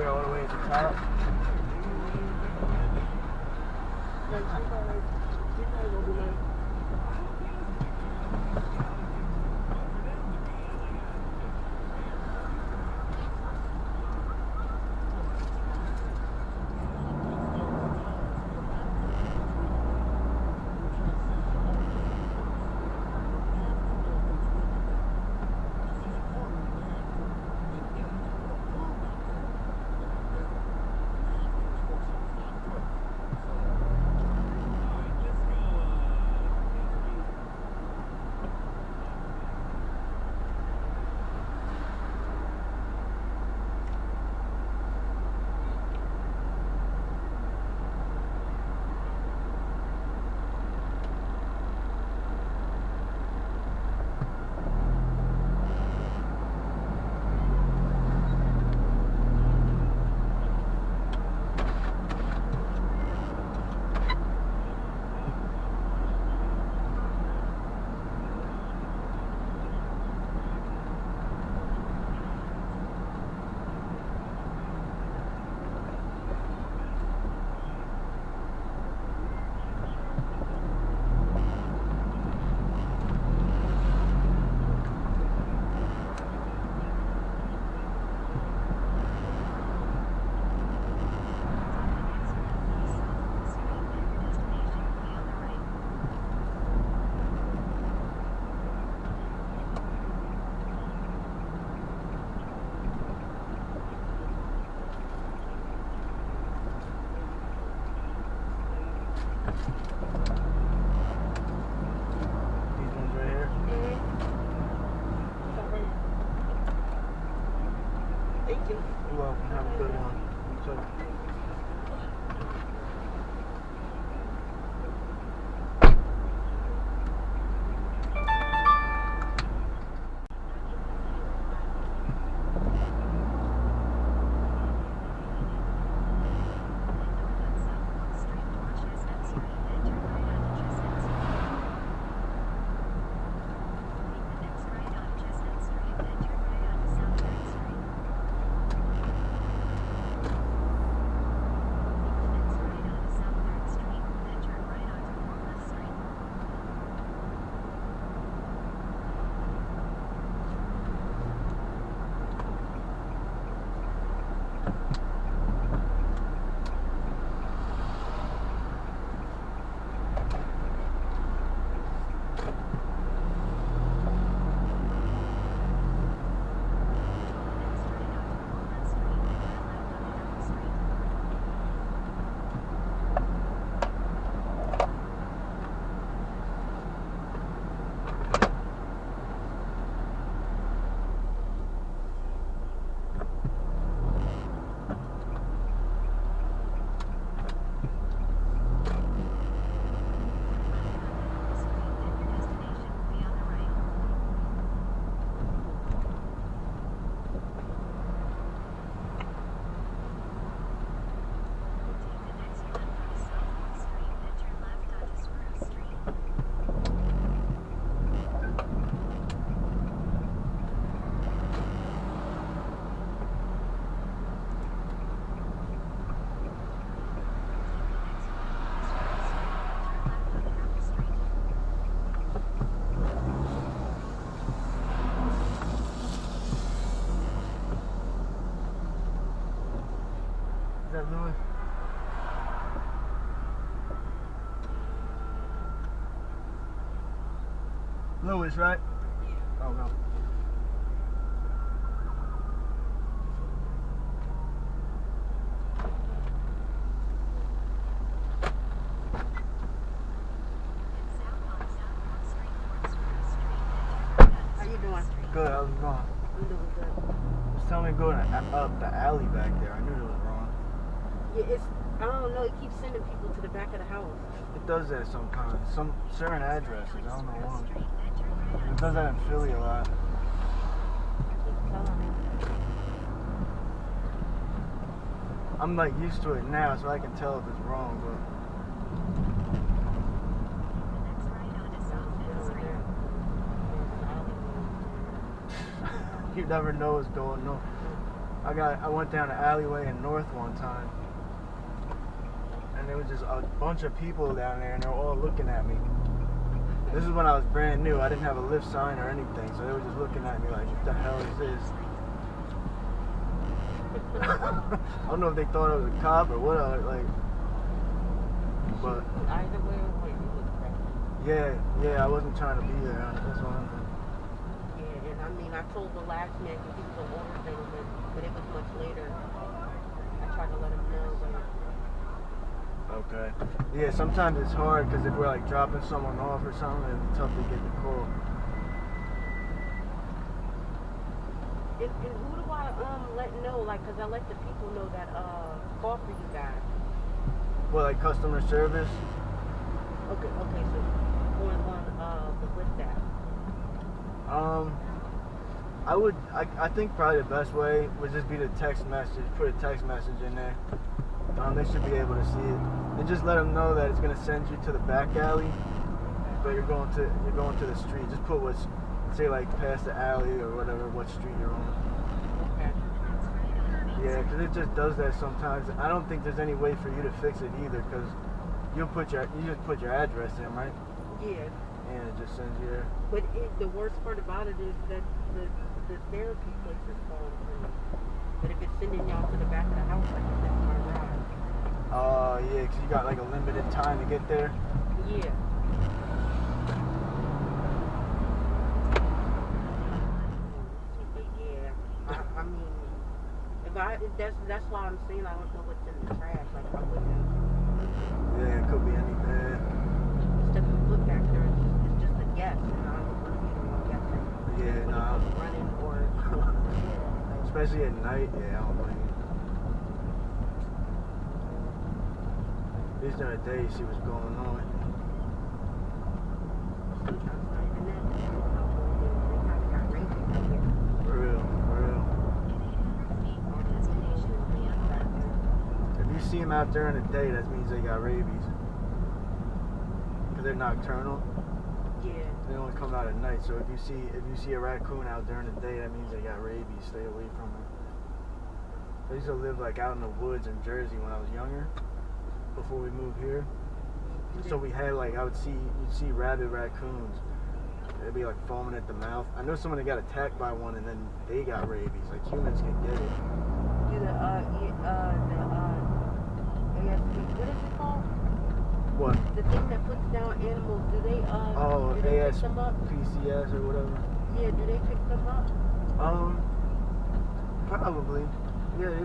We're all the way at the top. You're welcome. Have a good one. So, is that Louis? Louis, right? Oh, no. How you doing? Good, how's it going? I'm doing good. Just tell me to go up the alley back there. I knew it was wrong. Yeah, I don't know, it keeps sending people to the back of the house. It does that sometimes. Some certain addresses, I don't know why. It does that in Philly a lot. Keep telling me. I'm like used to it now, so I can tell if it's wrong, but you never know what's going on. I went down an alleyway in North one time, and there was just a bunch of people down there, and they were all looking at me. This is when I was brand new. I didn't have a Lyft sign or anything, so they were just looking at me like, what the hell is this? I don't know if they thought I was a cop or what, like, but Either way, you look crazy. yeah, I wasn't trying to be there. That's what I'm doing. Yeah, and I mean, I told the last man because he was an older gentleman, but it was much later. I tried to let him know, but Okay. Yeah, sometimes it's hard because if we're like dropping someone off or something, it's tough to get the call. and who do I let know? Like, cause I let the people know that call for you guys. Well, like customer service. Okay, so going on the Lyft app. I think probably the best way would just be the text message. Put a text message in there. They should be able to see it, and just let them know that it's gonna send you to the back alley, but you're going to the street. Just put what's, say like past the alley or whatever, what street you're on. Okay. Yeah, because it just does that sometimes. I don't think there's any way for you to fix it either, because you just put your address in, right? Yeah. And it just sends you there. But the worst part about it is that the therapy place is calling for me. But if it's sending y'all to the back of the house, I can that's my ride. Yeah, because you got like a limited time to get there. Yeah. But yeah, I mean, that's why I'm saying I don't know what's in the trash. Like I wouldn't. Yeah, it could be anything. Instead of look back there, it's just a guess, and I don't want to be the one guessing. Yeah, when nah. it comes running or yeah, Especially at night. Yeah, I don't blame you. At least during the day, you see what's going on. sometimes not even that. They kind of got raisins out here. For real, for real. If you see them out during the day, that means they got rabies. Because they're nocturnal. Yeah. They only come out at night. So if you see a raccoon out during the day, that means they got rabies. Stay away from them. I used to live like out in the woods in Jersey when I was younger, before we moved here. So we had like you'd see rabid raccoons. They'd be like foaming at the mouth. I know someone that got attacked by one and then they got rabies. Like humans can get it. Do the ASP, what is it called? What? The thing that puts down animals, do they pick them up? PCS or whatever. Yeah, do they pick them up? Probably. Yeah.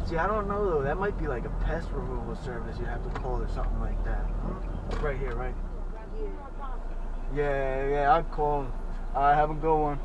See, I don't know though. That might be like a pest removal service you'd have to call or something like that. Right here, right? Yeah, I'd call them. Alright, have a good one.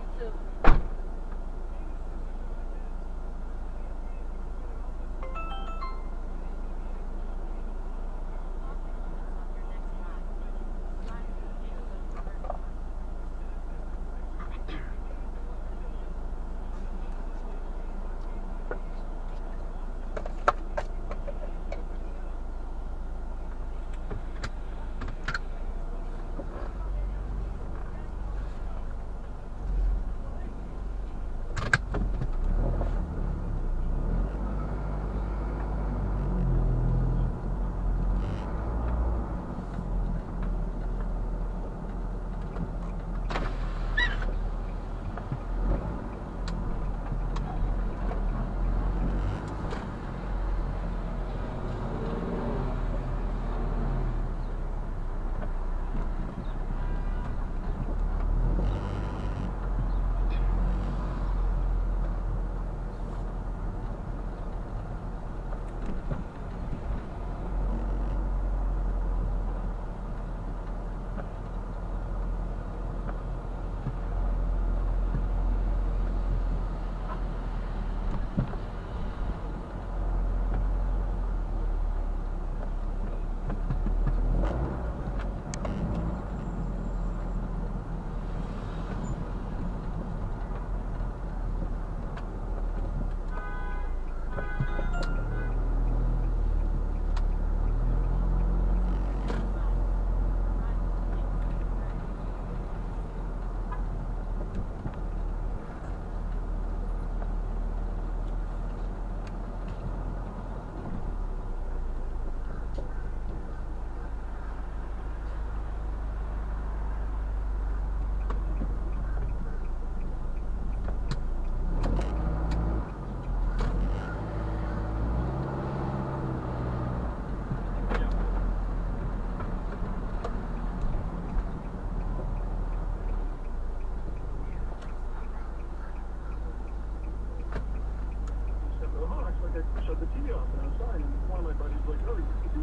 TV off and outside, and one of my buddies was like, oh, you could be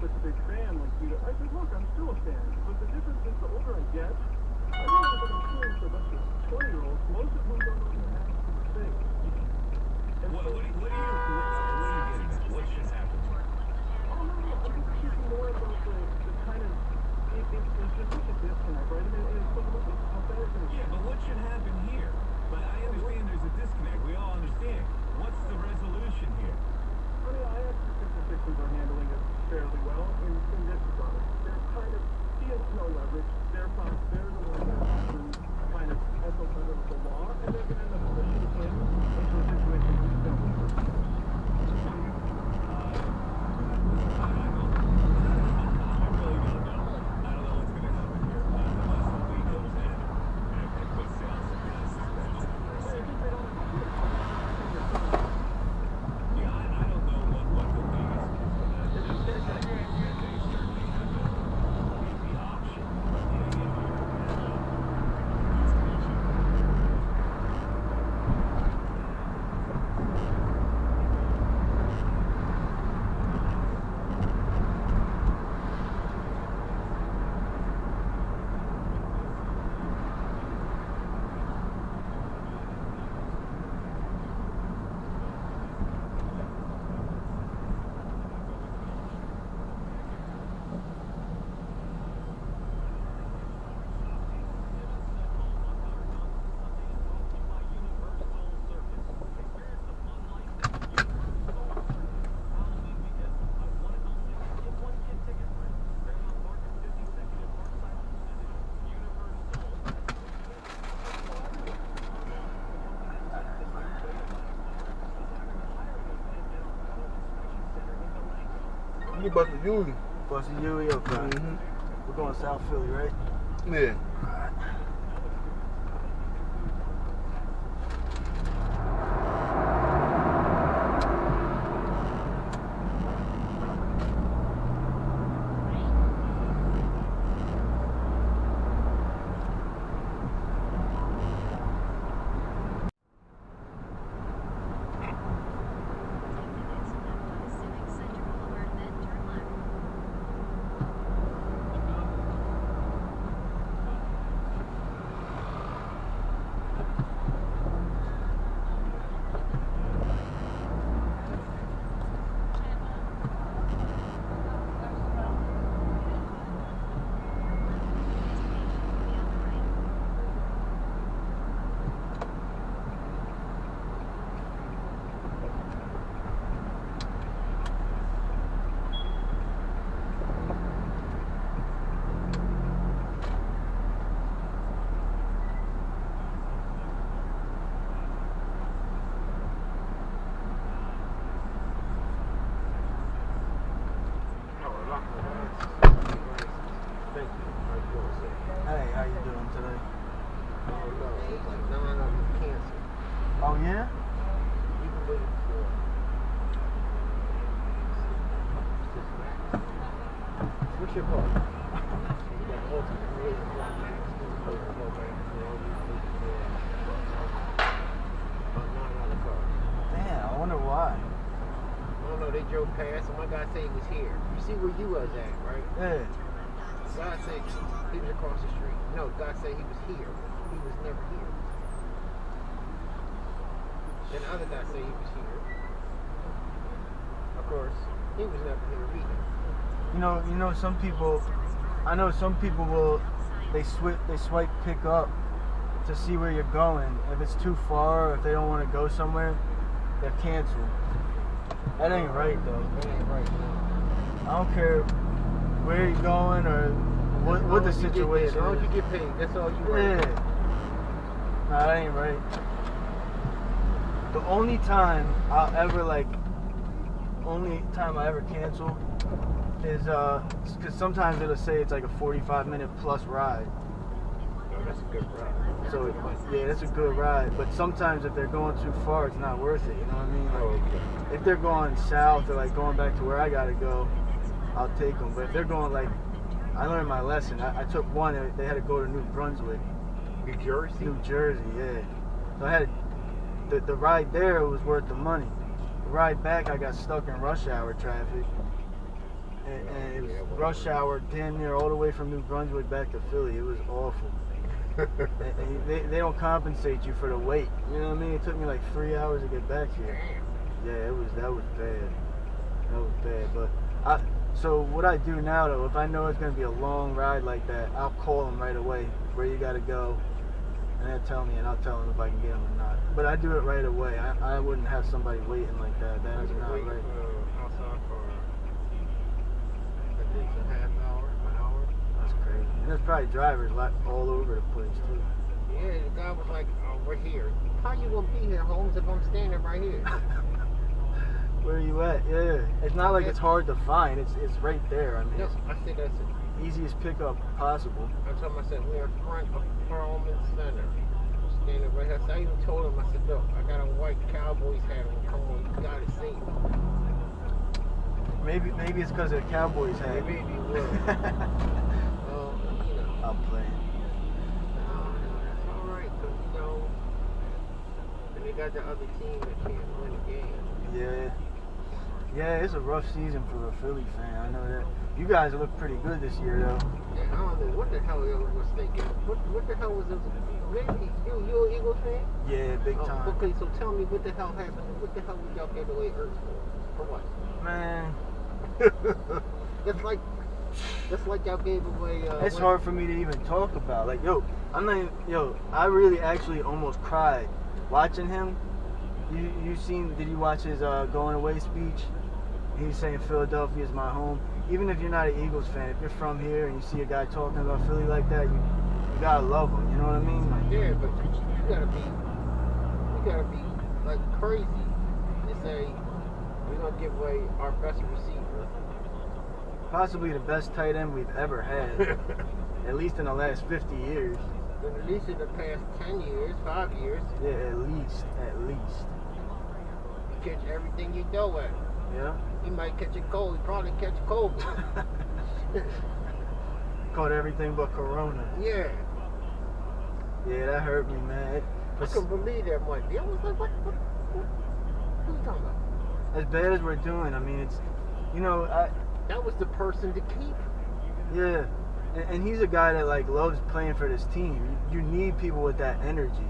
such a big fan, like you. I said, look, I'm still a fan, but the difference is the older I get, I realize that I'm experienced a bunch of 20-year-olds, most of whom don't know what the heck to say. And What are you getting at? What should happen? Oh, no, I'm just thinking more about the kind of, it's just such a disconnect, right? And it's like, look, how bad is it? Yeah, but what should happen here? But I understand there's a disconnect. We all understand. What's the resolution here? I mean, I actually think the Sixers are handling it fairly well in this regard. They're kind of, he has no leverage. They're the ones that who kind of echo under the law, and they're going to end up pushing him into a situation he's going to lose. I really don't know. I don't know what's going to happen here. Unless the league goes in and puts down some guys. Yeah, I don't know what the league is supposed to do. They certainly have the option. You busted Yuli. Busted Yui, okay. Mm-hmm. We're going South Philly, right? Yeah. Hey, how you doing today? Oh no, it's like 9 of them canceled. Oh, yeah? You can wait for what's your call? Damn, I wonder why. I don't know, they drove past and my guy said he was here. You see where you was at, right? Yeah. God said he was across the street. No, God said he was here. He was never here. Then the other guy said he was here. Of course, he was never here either. You know, some people, I know some people will, they swipe pick up to see where you're going. If it's too far, or if they don't want to go somewhere, they'll cancel. That ain't right though. That ain't right, no. I don't care where you're going or what the situation As long as is. you get paid, that's all you Yeah. want. Nah, that ain't right. The only time I ever cancel is because sometimes it'll say it's like a 45-minute plus ride. No, that's a good ride. So yeah, that's a good ride. But sometimes if they're going too far, it's not worth it. You know what I mean? Like, if they're going south or like going back to where I gotta go, I'll take them. But if they're going like, I learned my lesson. I took one. They had to go to New Brunswick. New Jersey? New Jersey, yeah. So I had the ride there was worth the money. ride back, I got stuck in rush hour traffic. And it was rush hour damn near all the way from New Brunswick back to Philly. It was awful. And they don't compensate you for the wait. You know what I mean? It took me like 3 hours to get back here. Yeah, that was bad. That was bad. But so what I do now though, if I know it's gonna be a long ride like that, I'll call them right away where you gotta go, and they'll tell me, and I'll tell them if I can get them or not. But I do it right away. I wouldn't have somebody waiting like that. That is not right. Outside for at least a half hour, an hour. That's crazy. And there's probably drivers all over the place too. Yeah, the guy was like, "Oh, we're here. How you gonna be here, Holmes, if I'm standing right here?" Where are you at? Yeah. It's not like it's hard to find. It's right there. I mean, No, it's I said that's it. easiest pickup possible. I told him, I said, we're in front of Perlman Center. Standing right here. So I even told him, I said, look, I got a white Cowboys hat on. Come on, you gotta see me. Maybe it's because of the Cowboys hat. Maybe you will. You know. I'm playing. That's alright, because, you know, and they got the other team that can't win a game. Yeah. Yeah, it's a rough season for a Philly fan. I know that. You guys look pretty good this year, though. Yeah, I don't know what the hell I was thinking. What the hell was this? Maybe you an Eagles fan? Yeah, big time. Okay, so tell me what the hell happened? What the hell was y'all gave away Ertz for? For what? Man. That's like y'all gave away. It's hard for me to even talk about. Like, I really actually almost cried watching him. Did you watch his going away speech? He's saying Philadelphia is my home. Even if you're not an Eagles fan, if you're from here and you see a guy talking about Philly like that, you gotta love him. You know what I mean? Like, yeah, but you gotta be like crazy to say we're gonna give away our best receiver. possibly the best tight end we've ever had, at least in the last 50 years. At least in the past 10 years, 5 years. Yeah, at least. You catch everything you throw at him. Yeah. He might catch a cold. He probably catch a cold. Caught everything but Corona. Yeah. Yeah, that hurt me, man. I couldn't believe that one. I was like, what are you talking about? As bad as we're doing, I mean, it's, That was the person to keep. yeah. And he's a guy that, like, loves playing for this team. You need people with that energy.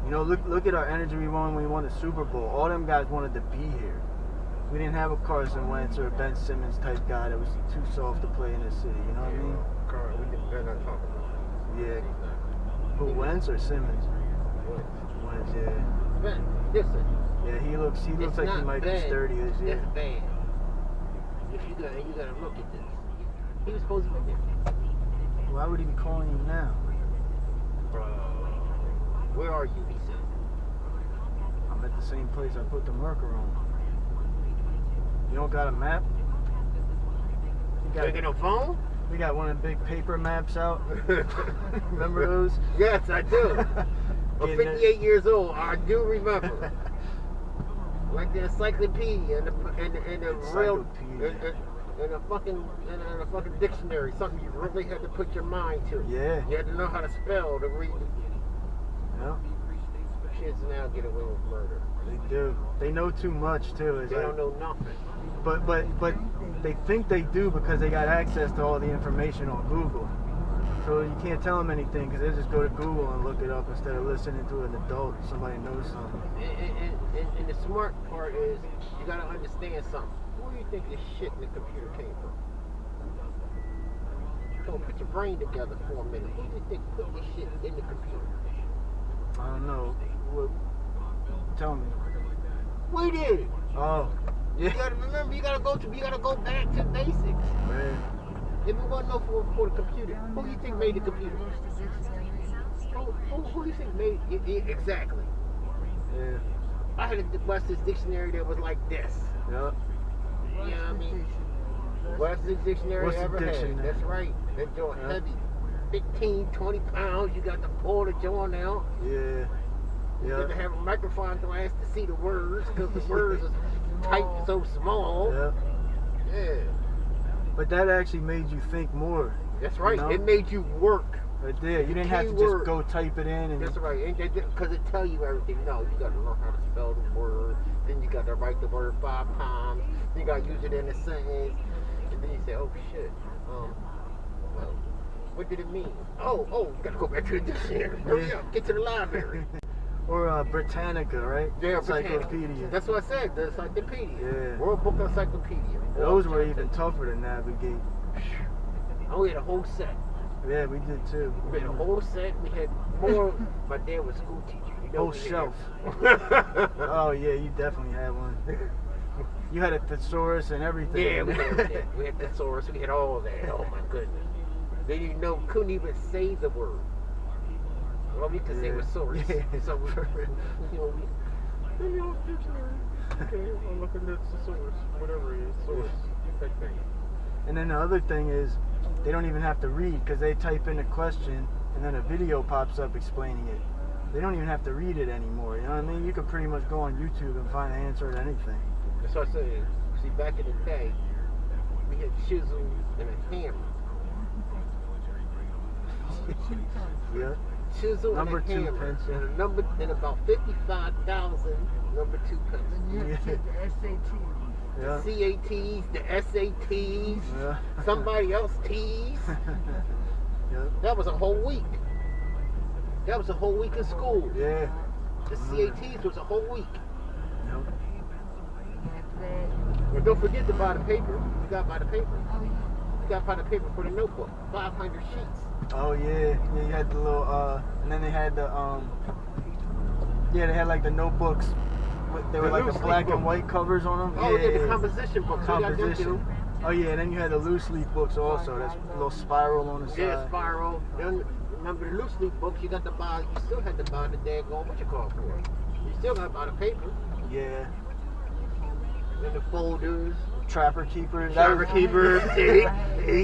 Look at our energy we won when we won the Super Bowl. All them guys wanted to be here. We didn't have a Carson Wentz or a Ben Simmons type guy that was too soft to play in this city. You know what I mean? Carl, we better not talk about that. Yeah. Who, Wentz or Simmons? Wentz, yeah. Ben, listen. Yeah, he looks like he might be sturdy this year. It's bad. If you gotta look at this. He was supposed to be there. Why would he be calling you now? Where are you? He said. I'm at the same place I put the marker on. You don't got a map? Taking a phone? We got one of the big paper maps out. Remember those? Yes, I do. I'm 58 years old. I do remember. Like the encyclopedia and the real and a fucking dictionary, something you really had to put your mind to. Yeah. You had to know how to spell to read. Yeah. Kids now get away with murder. They do. They know too much too. They don't know nothing. But they think they do because they got access to all the information on Google. So you can't tell them anything because they just go to Google and look it up instead of listening to an adult. Somebody knows something. And the smart part is you gotta understand something. Where do you think this shit in the computer came from? Come on, put your brain together for a minute. Who do you think put this shit in the computer? I don't know. Tell me. We did. Oh, yeah. You gotta remember. You gotta go back to basics. Man. If you want to know for the computer, who do you think made the computer? Who do you think made it? Exactly. Yeah. I had a Webster's dictionary that was like this. Yep. You know what I mean? Webster's dictionary What's the ever dictionary? had. That's right. That joint Yeah. heavy. 15, 20 pounds. You got to pull the joint out. Yeah. You got to have a microphone glass to see the words because the words are typed so small. Yeah. Yeah. But that actually made you think more. That's right. You know? It made you work. Right there. You didn't have to Keyword. just go type it in. And That's right, because it tell you everything. No, you got to learn how to spell the word. Then you got to write the word 5 times. Then you got to use it in a sentence. And then you say, oh shit. Well, what did it mean? Oh, got to go back to the dictionary. Hurry up, get to the library. Or Britannica, right? Yeah, Encyclopedia. That's what I said, the encyclopedia. Yeah. World Book Encyclopedia. Those were even tougher to navigate. Oh, we had a whole set. Yeah, we did too. We had a whole set. We had more. My dad was a school teacher. You know, Whole shelf. Oh yeah, you definitely had one. You had a thesaurus and everything. Yeah, we had everything. We had thesaurus. We had all that. Oh my goodness. Then you know, couldn't even say the word. All we could say was source. Yeah. So we, dictionary. Okay, I'm looking at the source, whatever it is, source, that thing. And then the other thing is, they don't even have to read because they type in a question and then a video pops up explaining it. They don't even have to read it anymore. You know what I mean? You could pretty much go on YouTube and find an answer to anything. That's what I said. See, back in the day, we had chisels and a hammer. Yeah. Chisel Number and a 2 hammer. pencil. And a number and about 55,000 number 2 pencils. Yeah. The CATs, the SATs, Yeah. somebody else T's. Yeah. That was a whole week. That was a whole week of school. Yeah. The CATs was a whole week. Yep. And don't forget to buy the paper. You got to buy the paper. You got to buy the paper for the notebook. 500 sheets. Oh yeah. Yeah, you had the little and then they had the yeah, they had like the notebooks. They were The like the loose black leaf and white covers on them. Oh, yeah, the composition books. You got them Composition. too. Oh yeah, and then you had the loose leaf books also. That's a little spiral on the side. Yeah, spiral. Then remember the loose leaf books, you got to buy, you still had to buy the daggone, what you call it for? You still got to buy the paper. Yeah. And the folders. Trapper keepers. Trapper keepers.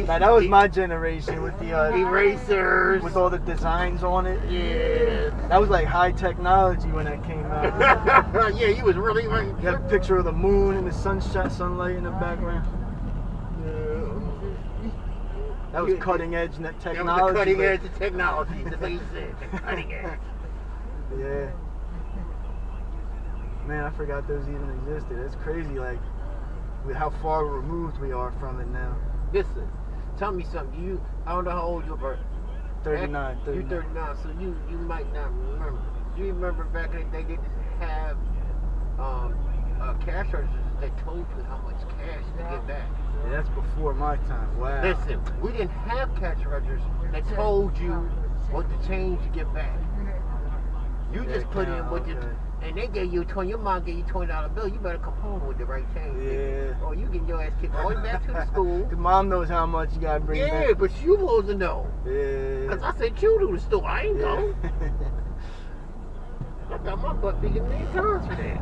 Now, that was my generation with the erasers. with all the designs on it. Yeah. That was like high technology when that came out. Yeah, you was really right. You got a picture of the moon and the sunlight in the background. That was cutting edge technology. That was the cutting edge of technology. The basic, the cutting edge. Yeah. Man, I forgot those even existed. It's crazy, like how far removed we are from it now. Listen, tell me something. I don't know how old you are. 39. You 39, so you might not remember. Do you remember back in the day they didn't have cash registers that told you how much cash to get back? Yeah, that's before my time. Wow. Listen, we didn't have cash registers that told you what the change you get back. You just put in what you, and they gave you your mom gave you $20 bill. You better come home with the right change. Yeah. Or you get your ass kicked all the way back to the school. The mom knows how much you gotta bring back. Yeah, but you supposed to know. Yeah. Cause I said you to the store. I ain't go. I got my butt beat a million times for that.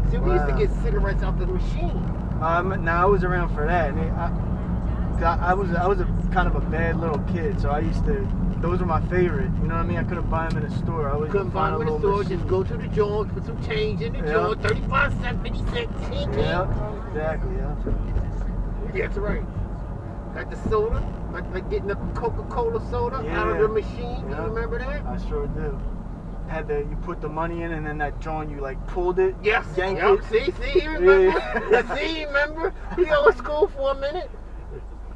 See, we used to get cigarettes out the machine. Now I was around for that, and I was a kind of a bad little kid, so I used to. Those were my favorite. You know what I mean? I couldn't buy them in a store. I always couldn't buy them in the store. machine. Just go to the joint, put some change in the joint. 35 cents, 50 cents, 10 Yeah, exactly. Yeah. That's right. Got the soda, like getting a Coca-Cola soda out of the machine. Yeah. You remember that? I sure do. You put the money in, and then that joint you like pulled it. Yes. Yanked it. See, you remember? Yeah. See, you remember? He go to school for a minute.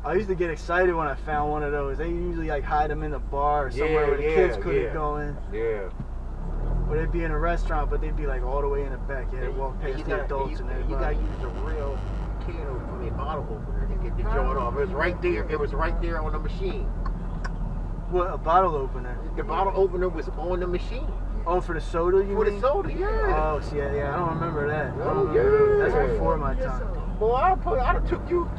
I used to get excited when I found one of those. They usually like hide them in a bar or somewhere where the kids couldn't go in. Yeah. Or they'd be in a restaurant, but they'd be like all the way in the back. You had to walk past the adults and everybody. You gotta use a real can opener, bottle opener to get the joint off. It was right there. It was right there on the machine. What, a bottle opener? The bottle opener was on the machine. Oh, for the soda, you mean? For the soda, yeah. Oh, see, yeah, I don't remember that. Oh, yeah. That's before my time. Boy, I'd have took you.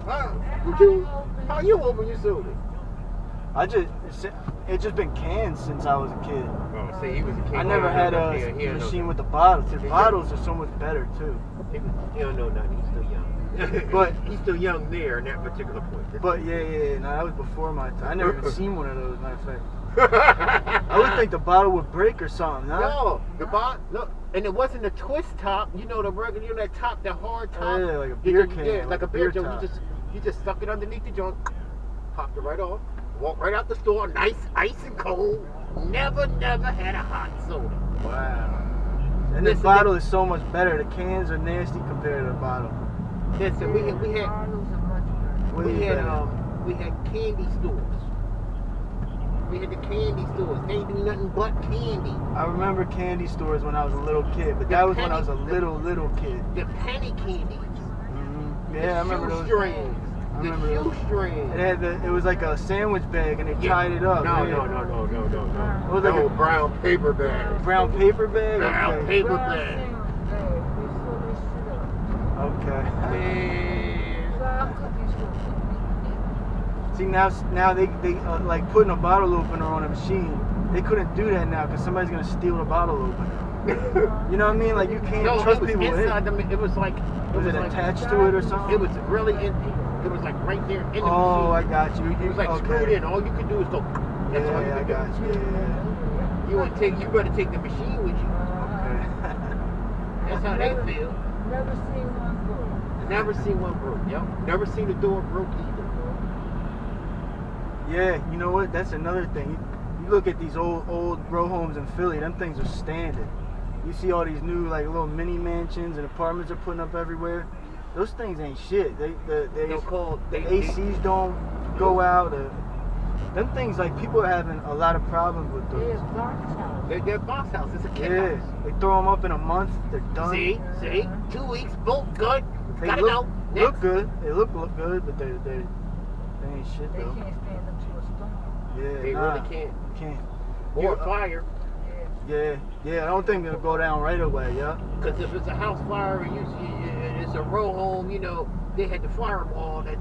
How you open your soda? It's just been cans since I was a kid. Oh, see, he was a kid. I never had a machine with the bottles. The bottles are so much better too. He don't know nothing. He's still young. But he's still young there in that particular point. But yeah, no, that was before my time. I never even seen one of those. Matter of fact, I would think the bottle would break or something. Huh? No, the bottle. No, and it wasn't a twist top. You know the regular, you know that top, the hard top. Yeah, like a beer can. Yeah, like a beer top. jug. You just stuck it underneath the joint, popped it right off, Walk right out the store, nice, ice and cold. Never had a hot soda. Wow. And the Listen, bottle is so much better. The cans are nasty compared to the bottle. Listen, we had candy stores. We had the candy stores. They do nothing but candy. I remember candy stores when I was a little kid, but that was when I was a little kid. The penny candies. Mm-hmm. Yeah, I remember those. Shoestrings. The shoestrings. It was like a sandwich bag, and they tied it up. No. It was like a brown paper bag. brown paper bag. Brown Okay. paper bag. Okay. Man. See now they like putting a bottle opener on a machine. They couldn't do that now because somebody's gonna steal the bottle opener. You know what I mean? Like you can't trust people. Inside it was like. Was it attached to it or something? It was really in. It was like right there in the machine. Oh, I got you. It was like screwed in. All you could do is go. That's all you Yeah, I could got do. you. Yeah. You better take the machine with you. Okay. That's how they feel. Never seen one broke. Never seen one broke. Yep. Never seen the door broke either. Yeah, you know what? That's another thing. You look at these old row homes in Philly. Them things are standard. You see all these new like little mini mansions and apartments are putting up everywhere. Those things ain't shit. The ACs don't go out. Them things, like, people are having a lot of problems with those. They're box house. It's a kid house. They throw them up in a month. They're done. See? 2 weeks, both good. They Gotta look go. good. They look good, but they ain't shit They though. can't stand up to a storm. Yeah, They really can't. Or fire. Yeah. I don't think it'll go down right away. Yeah. Because if it's a house fire and it's a row home, they had the firewall the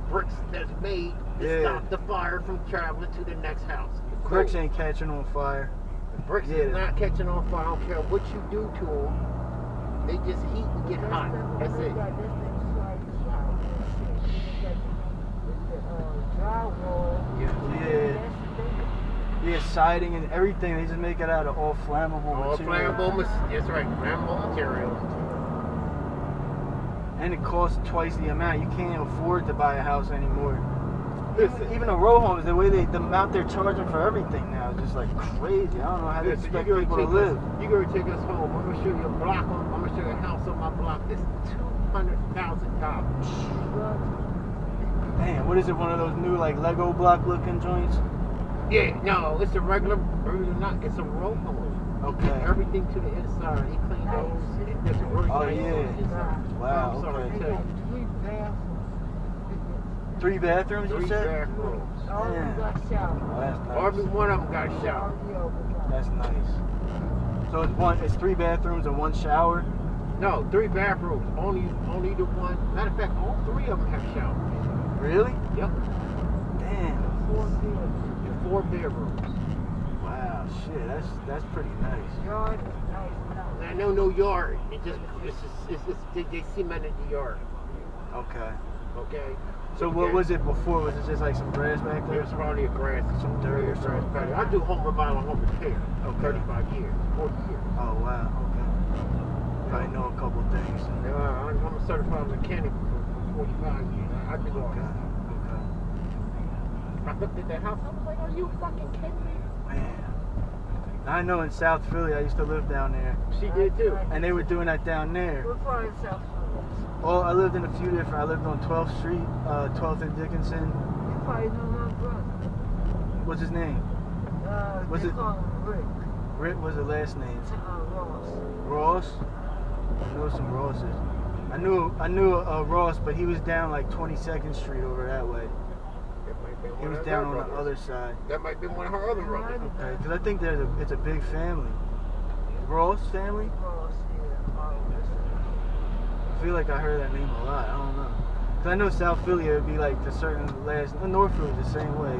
bricks that's made to stop the fire from traveling to the next house. Bricks ain't catching on fire. The bricks is not catching on fire. I don't care what you do to them. They just heat and get hot. That's it. Yeah, siding and everything. They just make it out of all flammable material. That's right, flammable material. And it costs twice the amount. You can't afford to buy a house anymore. Listen, Even the row homes, the way the amount they're charging for everything now is just like crazy. I don't know how they expect people to live. You're going to take us home. I'm going to show you a block. I'm going to show you a house on my block that's $200,000. Damn, what is it? One of those new like Lego block looking joints? Yeah, no, it's a regular, it's a row home. Okay. Everything to the inside. He cleaned those. It's really nice on the inside. Wow. I'm sorry to tell you. 3 bathrooms, you 3 said? bathrooms. All of them got showers. Oh, that's nice. Every one of them got a shower. That's nice. So it's 3 bathrooms and 1 shower? No, 3 bathrooms. Only the one. Matter of fact, all 3 of them have showers. Really? Yep. Damn. 4 bedrooms. Wow, shit, that's pretty nice. Yard is nice. I know no yard. They cemented the yard. Okay. Okay. So what was it before? Was it just like some grass back It there? was probably a grass, Some dirt or something. I do home remodel, home repair. Okay. 35 years, 40 years. Oh wow. Okay. I know a couple things. I'm a certified mechanic for 45 years. I do all Okay. that. I looked at that house. I was like, are you fucking kidding me? Man. I know in South Philly, I used to live down there, She did too. and they were doing that down there. What part of South Florida? Oh, I lived in a few different. I lived on 12th Street, 12th and Dickinson. You probably know my brother. What's his name? Was They it- call him Rick. Rick was the last name. Ross. Ross. I know some Rosses. I knew Ross, but he was down like 22nd Street over that way. That might be He one was of down her on the brothers. other side. That might be one of her other brothers. Okay, because I think it's a big family. Ross family? Ross, yeah. I feel like I heard that name a lot. I don't know. Because I know South Philly, it would be like the certain last. North Philly the same way.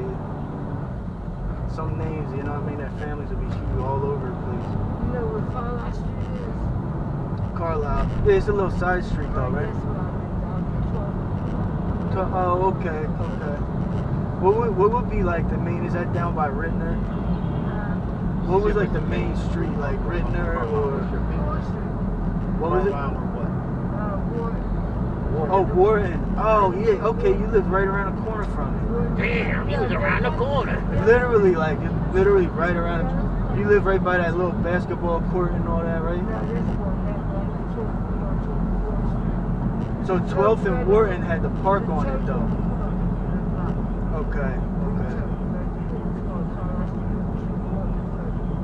Some names, you know what I mean, that families would be huge all over the place. You know where Carlisle Street is? Carlisle. Yeah, it's a little side street though, right? That's where I live down the Oh, okay. What would be like the main? Is that down by Rittner? What was like the main street, like Rittner or what was it? Ward. Oh, Wharton. Oh, yeah. Okay, you live right around the corner from me. Damn, he was around the corner. Literally, like, literally right around. You live right by that little basketball court and all that, right? So 12th and Wharton had the park on it, though. Okay.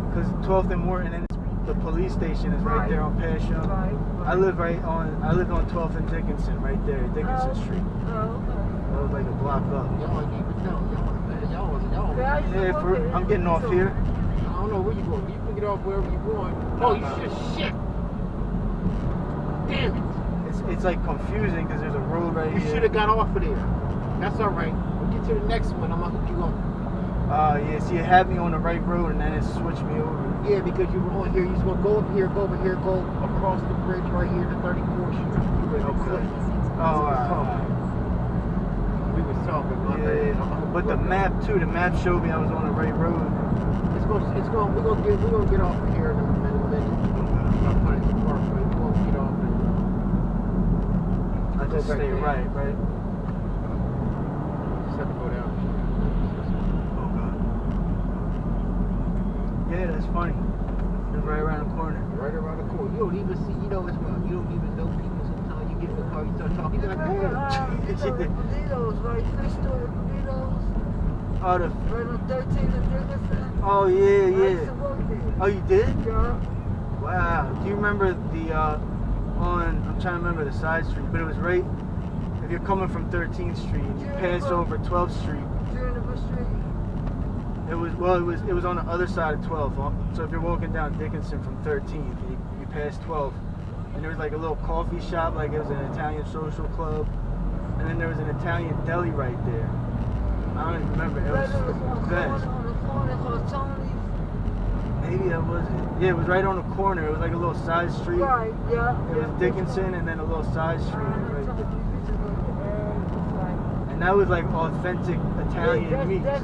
Because 12th and Wharton and the police station is right there on Passion. I lived on 12th and Dickinson, right there, Dickinson Street. That was like a block up. Yeah, I'm getting off here. I don't know where you going. You can get off wherever you're going. Oh, you shit. Damn it. It's like confusing because there's a road right here. You should have got off of there. That's all right. We'll get to the next one. I'm gonna hook you up. Yeah. See, it had me on the right road and then it switched me over. Yeah, because you were on here. You was gonna go up here, go over here, go across the bridge right here to 34th Street. Okay. We was talking. Yeah. But the map too. The map showed me I was on the right road. We're gonna get off of here in a minute. I'm putting the parkway. We're gonna get off. I just stay right? Just have to go down. Okay. Yeah, that's funny. It's right around the corner. Right around the corner. You don't even see, you know as well. You don't even know people sometimes. You get in the car, you start talking. You're like, Oh, yeah. Oh, you did? Yeah. Wow. Do you remember I'm trying to remember the side street, but it was right, if you're coming from 13th Street and you pass over 12th Street, it was on the other side of 12th. So if you're walking down Dickinson from 13th, you pass 12th, and there was like a little coffee shop, like it was an Italian social club, and then there was an Italian deli right there. I don't even remember. It was the best. Maybe that was it. Yeah, it was right on the corner. It was like a little side street. Right, yeah. It was Dickinson and then a little side street right there. And that was like authentic Italian meats.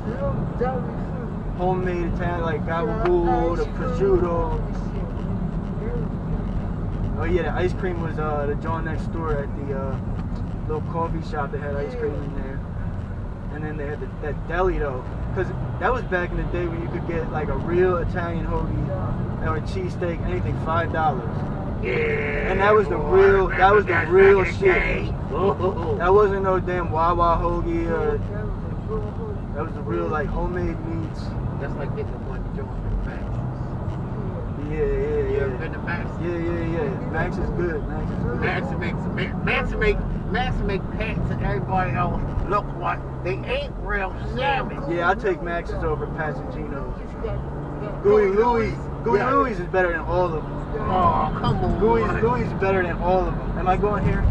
Homemade Italian, like gabagool, the prosciutto. Oh yeah, the ice cream was the John next door at the little coffee shop. They had ice cream in there. And then they had that deli though. Because that was back in the day when you could get like a real Italian hoagie or a cheesesteak, anything $5. yeah. And that was the real shit. That wasn't no damn Wawa hoagie or that was the real like homemade meats. That's like getting the one joint from Max. Yeah. You ever been to Max? Yeah. Max is good. Max make pants and everybody else look like they ain't real sandwich. Yeah, I take Max's over Pats and Geno's. Gooey Louie is better than all of them. Oh, come on. Louie is better than all of them. Am I going here?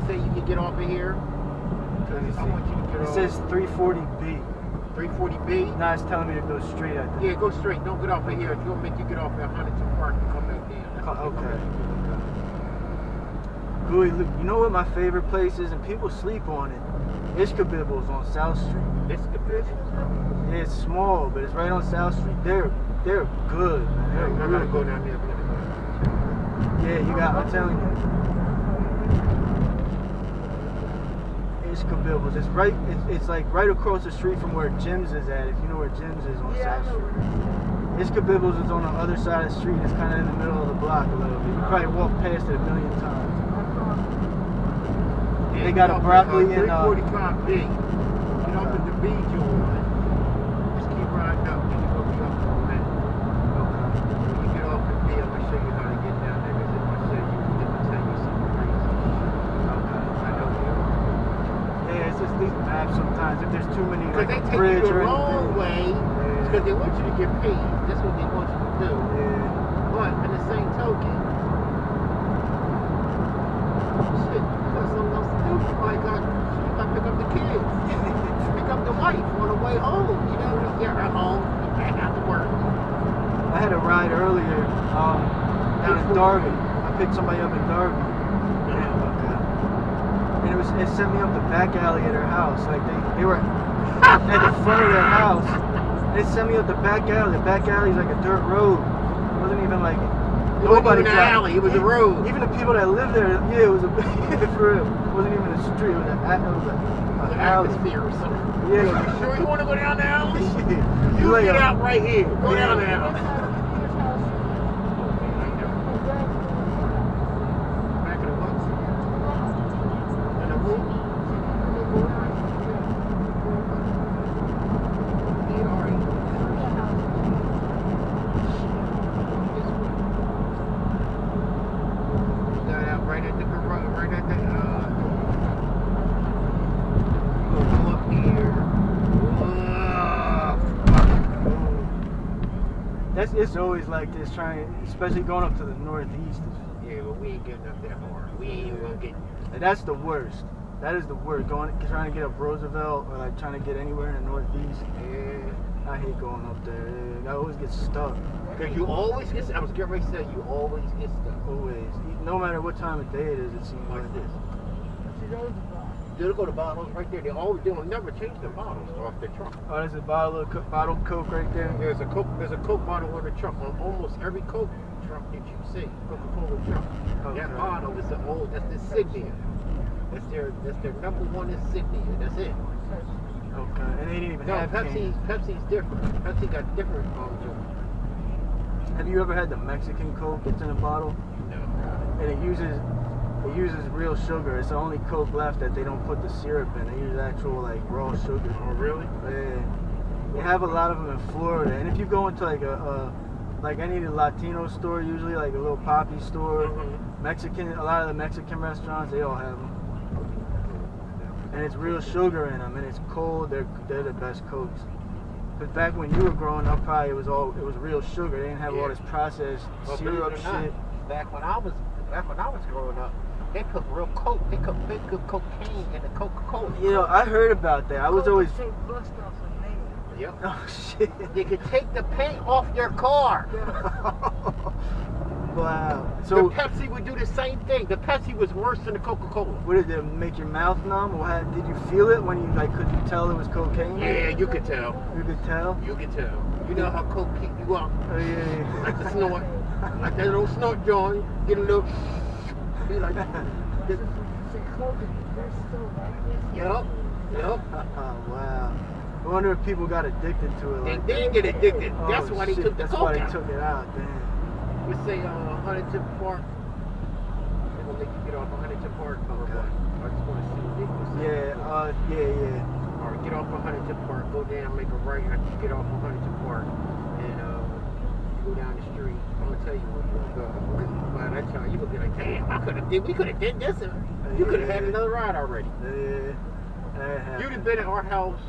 Say you can get off of here. I want you to get It off. says 340B. 340B? Now it's telling me to go straight, I think. Yeah, go straight. Don't get off of here. It's going to make you get off at Huntington Park and come back down. Okay. Gooey Louie. You know what my favorite place is, and people sleep on it? Ishkabibbles on South Street. It's the bitch. Yeah, it's small, but it's right on South Street. They're good, man. They're I really gotta go good. down there. Yeah, I'm telling you. Ishkabibbles. It's like right across the street from where Jim's is at, if you know where Jim's is on South Street. Ishkabibbles is on the other side of the street. It's kind of in the middle of the block a little bit. You probably walked past it a million times. Yeah, They got a broccoli and 345B. Get off at the B joint. Just keep riding up. Then you go be up on that. When you get off at B, I'm gonna show you how to get down there. Because if I show you, it will tell you some crazy shit. I know you. Yeah, it's just these maps sometimes. If there's too many Because like they a take bridge you the or wrong anything. way. Because they want you to get paid. That's what they want you to do. Yeah. But in the same token, shit, you got something else to do. You got to pick up the kids. Pick up the wife on the way home. You know, you get her home, you back out to work. I had a ride earlier down in Darby. I picked somebody up in Darby. And it sent me up the back alley at her house. Like they were at the front of their house. They sent me up the back alley. The back alley is like a dirt road. It wasn't even like Nobody It was an drive. alley. It was a road. Even the people that live there, yeah, it was a for real. It wasn't even a street. It was an alley. Atmosphere or something. Yeah. You sure you want to go down the alley? You You like get a- out right here. Go down the alley. Back of the bus. In the room. Yeah, all right. You got out right at the garage, right at the you gonna go up here. It's always like this, especially going up to the northeast. Yeah, but we ain't getting up that far. We ain't even gonna get. And that's the worst. That is the worst. Trying to get up Roosevelt or like trying to get anywhere in the northeast. Yeah. I hate going up there. I always get stuck. Cause you always get. I was getting ready to say you always get stuck. Always. No matter what time of day it is, it seems Like like this. They'll go to bottles right there. They'll never change the bottles off the truck. Oh, there's a bottle of Coke right there. There's a Coke bottle on the truck on almost every Coke truck that you see. Coca-Cola truck. Okay. That bottle is that's the insignia. That's their number one insignia. That's it. Okay. And they didn't even No, have cans. Pepsi's different. Pepsi got different drinks. Have you ever had the Mexican Coke that's in a bottle? No. And it uses real sugar. It's the only Coke left that they don't put the syrup in. They use actual like raw sugar. Oh, really? Yeah. They have a lot of them in Florida. And if you go into like like any Latino store, usually like a little poppy store, Mm-hmm. a lot of the Mexican restaurants, they all have them. And it's real sugar in them, and it's cold. They're the best Cokes. But back when you were growing up, probably it was real sugar. They didn't have all this processed syrup shit. Back when I was growing up, they cook real Coke. They cook cocaine in the Coca-Cola. You know, I heard about that. I was always. Yep. Oh shit. They could take the paint off your car. Wow. The So, Pepsi would do the same thing. The Pepsi was worse than the Coca-Cola. what did it make your mouth numb? Or did you feel it when could you tell it was cocaine? Yeah, you could tell. You could tell? You could tell. You know how Coke keep you up. Oh, yeah. Like the snort. Like that little snort joint. Get a little. Be like. Yup. Yup. Oh, wow. I wonder if people got addicted to it. They Like did get addicted. Oh, That's why they shit, took the That's Coke why they out. took it out. Damn. We say Huntington Park. They're gonna make you get off of Huntington Park. Okay. I just want to see what they gonna say. Yeah. Or get off of Huntington Park, go down, make a right after you get off of Huntington Park, and you go down the street. I'm gonna tell you where you're gonna go. By that time, you gonna be like, damn, we could have did this. You could have had another ride already. Yeah. You'd have been at our house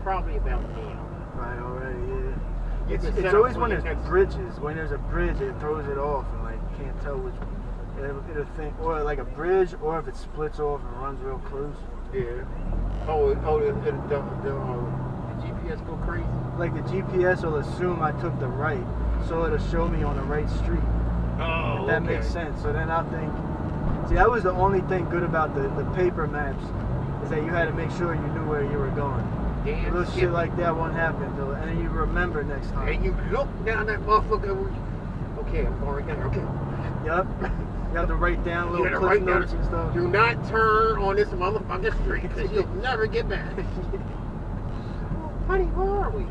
probably about now. Right already, yeah. You It's can set always up when your there's next- bridges. When there's a bridge, it throws it off and like you can't tell which. It'll think, or like a bridge, or if it splits off and runs real close. Yeah. The GPS go crazy. Like the GPS will assume I took the right, so it'll show me on the right street. Oh, If that makes sense. So then I'll think. See, that was the only thing good about the paper maps, is that you had to make sure you knew where you were going. Damn. Little shit like that won't happen, and then you remember next time. And you look down that motherfucker. Okay, I'm going right there. Okay. Yep. You have to write down You little gotta cliff write down, notes and stuff. do not turn on this motherfucking street because you'll never get back. Honey, where are we?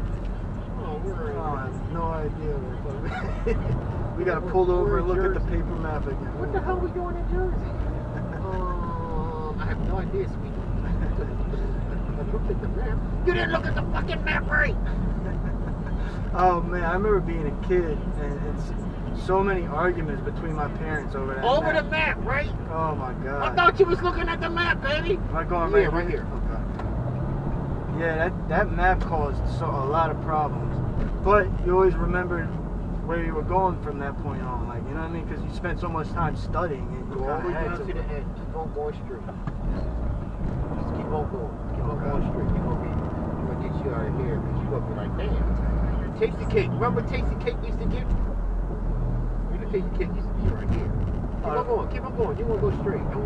Oh, we're in. Oh, I have no idea. We gotta pull over and look at the paper map again. What the hell are we doing in Jersey? I have no idea, sweetie. I looked at the map. You didn't look at the fucking map right. Oh man, I remember being a kid and so many arguments between my parents over that Over map. the map, right? Oh my god. I thought you was looking at the map, baby. Am I going Yeah, right, right here. Okay. Yeah, that map caused a lot of problems. But you always remembered where you were going from that point on. Like, you know what I mean? Because you spent so much time studying and you Go all the way kind down of to had the end. Keep on going straight. Just keep on going. Keep on Okay. going straight. I'm gonna get you out of here because you're gonna be like, damn. Tasty cake. Remember Tasty cake used to give? You know Tasty cake used to be right here. Keep on going. Keep on going. You wanna go straight. Don't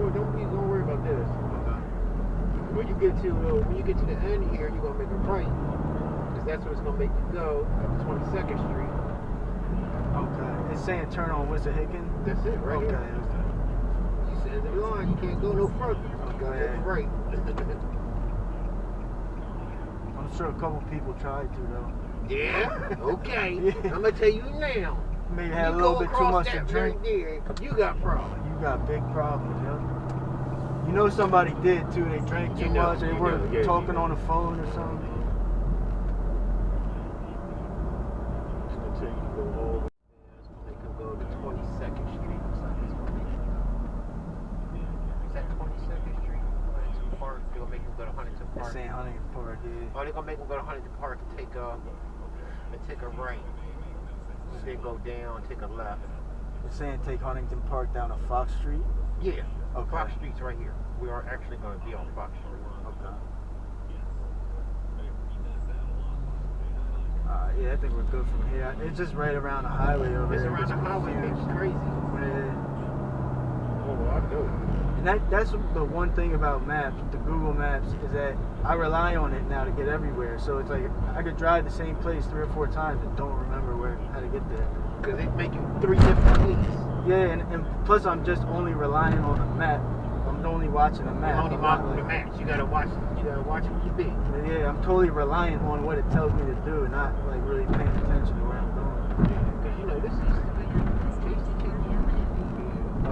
worry about this. When you get to the end here, you're gonna make a right. Because that's where it's gonna make you go. 22nd Street. Okay. It's saying turn on Wissahickon. That's it, right Okay. here. You said the line, you can't go no further. Okay. Take a right. I'm sure a couple people tried to though. Yeah? Okay. Yeah. I'm gonna tell you now. Maybe had a You little go bit too across much to that drink. right there, you got problems. You got big problems, yo. You know somebody did too. They drank too much. They were talking on the phone or something. It's gonna tell you to go all the way. They can go to 22nd Street. Looks like it's gonna be. Is that 22nd Street? Huntington Park. They're gonna make them go to Huntington They're Park. saying Huntington Park, yeah. Oh, they're gonna make them go to Huntington Park and take a right. And then go down, take a left. They're saying take Huntington Park down to Fox Street. Yeah. Okay. Fox Street's right here. We are actually gonna be on Fox Street. Okay. Yeah, I think we're good from here. It's just right around the highway over It's there. around the highway, it's crazy. Yeah. Oh, I know. And that's the one thing about maps, the Google Maps, is that I rely on it now to get everywhere. So it's like I could drive the same place 3 or 4 times and don't remember how to get there. Because they make you 3 different ways. Yeah, and plus I'm just only relying on the map. I'm only watching the map. You're only I'm not watching the maps. You gotta watch where you be. Yeah, I'm totally reliant on what it tells me to do and not like really paying attention to where I'm going. Because you know this used to be Tasty Chicken.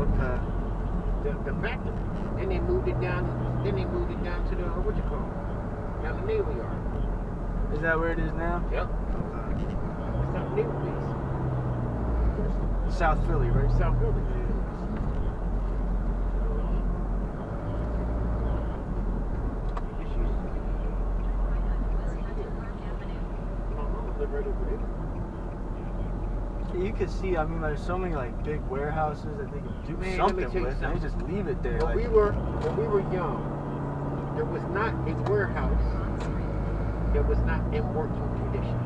Okay. The factory. Then they moved it down. Then they moved it down to the what you call it? Down the Navy Yard. Is that where it is now? Yep. Okay. It's not Navy Base. South Philly, right? South Philly. Right over there. You can see, I mean, there's so many like big warehouses that they can do Man, let me something tell you with, and they something. just leave it there. When Like, we were young, there was not a warehouse that was not in working condition.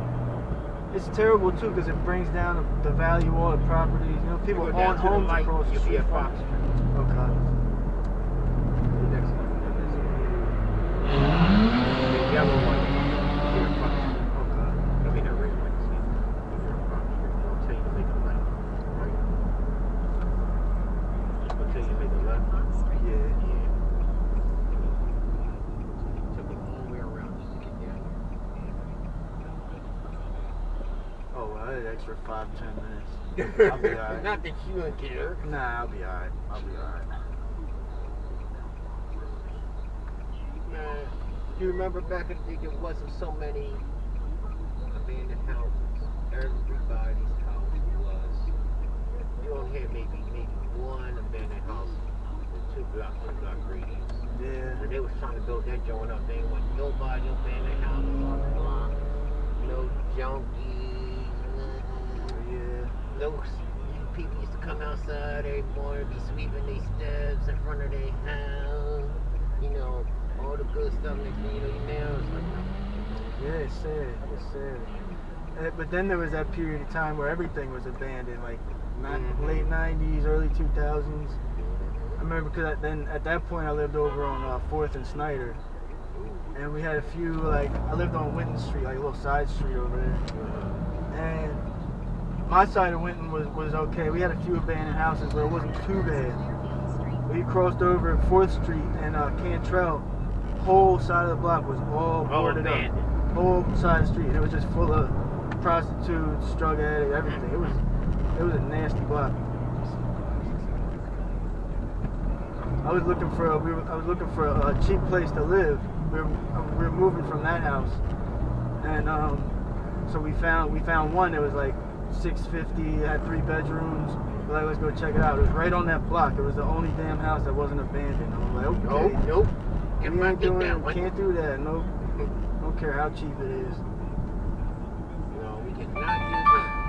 it's terrible too because it brings down the value of all the properties. You know, people You go down own to the homes light, across the you'll be street. at Fox Street. Okay. Next to the yellow one, you're at Fox Street. Okay. I mean, the red one, you're at Fox Street. They'll tell you to make a left. Right? They'll tell you to make a left. Yeah. Yeah. Took me all the way around just to get down Oh, well, I had an extra 5-10 minutes. here. I'll be alright. Not that you don't care. Nah, I'll be alright. I'll be alright. Man, you remember back in the day there wasn't so many abandoned houses. Everybody's house was. You only had maybe one abandoned house in 2 block radius. Yeah. When they was trying to build that joint up, they didn't want nobody abandoned houses on the block. No junkies. Yeah. No people used to come outside every morning, be sweeping their steps in front of their house. You know, all the good stuff. Next thing you know, now it's like, Yeah, it's sad. It's sad. But then there was that period of time where everything was abandoned, like late 90s, early 2000s. I remember because then at that point I lived over on 4th and Snyder. And we had a few, like, I lived on Winton Street, like a little side street over there. And my side of Winton was okay. We had a few abandoned houses, but it wasn't too bad. We crossed over 4th Street and Cantrell, whole side of the block was all boarded up. Whole side of the street. And it was just full of prostitutes, drug addicts, everything. It was a nasty block. I was looking for a cheap place to live. We were moving from that house, and so we found one that was like $650. It had 3 bedrooms. We're like, let's go check it out. It was right on that block. It was the only damn house that wasn't abandoned. I was like, okay, nope. we ain't doing it. Can't do that. Nope. Don't care how cheap it is. No, we cannot do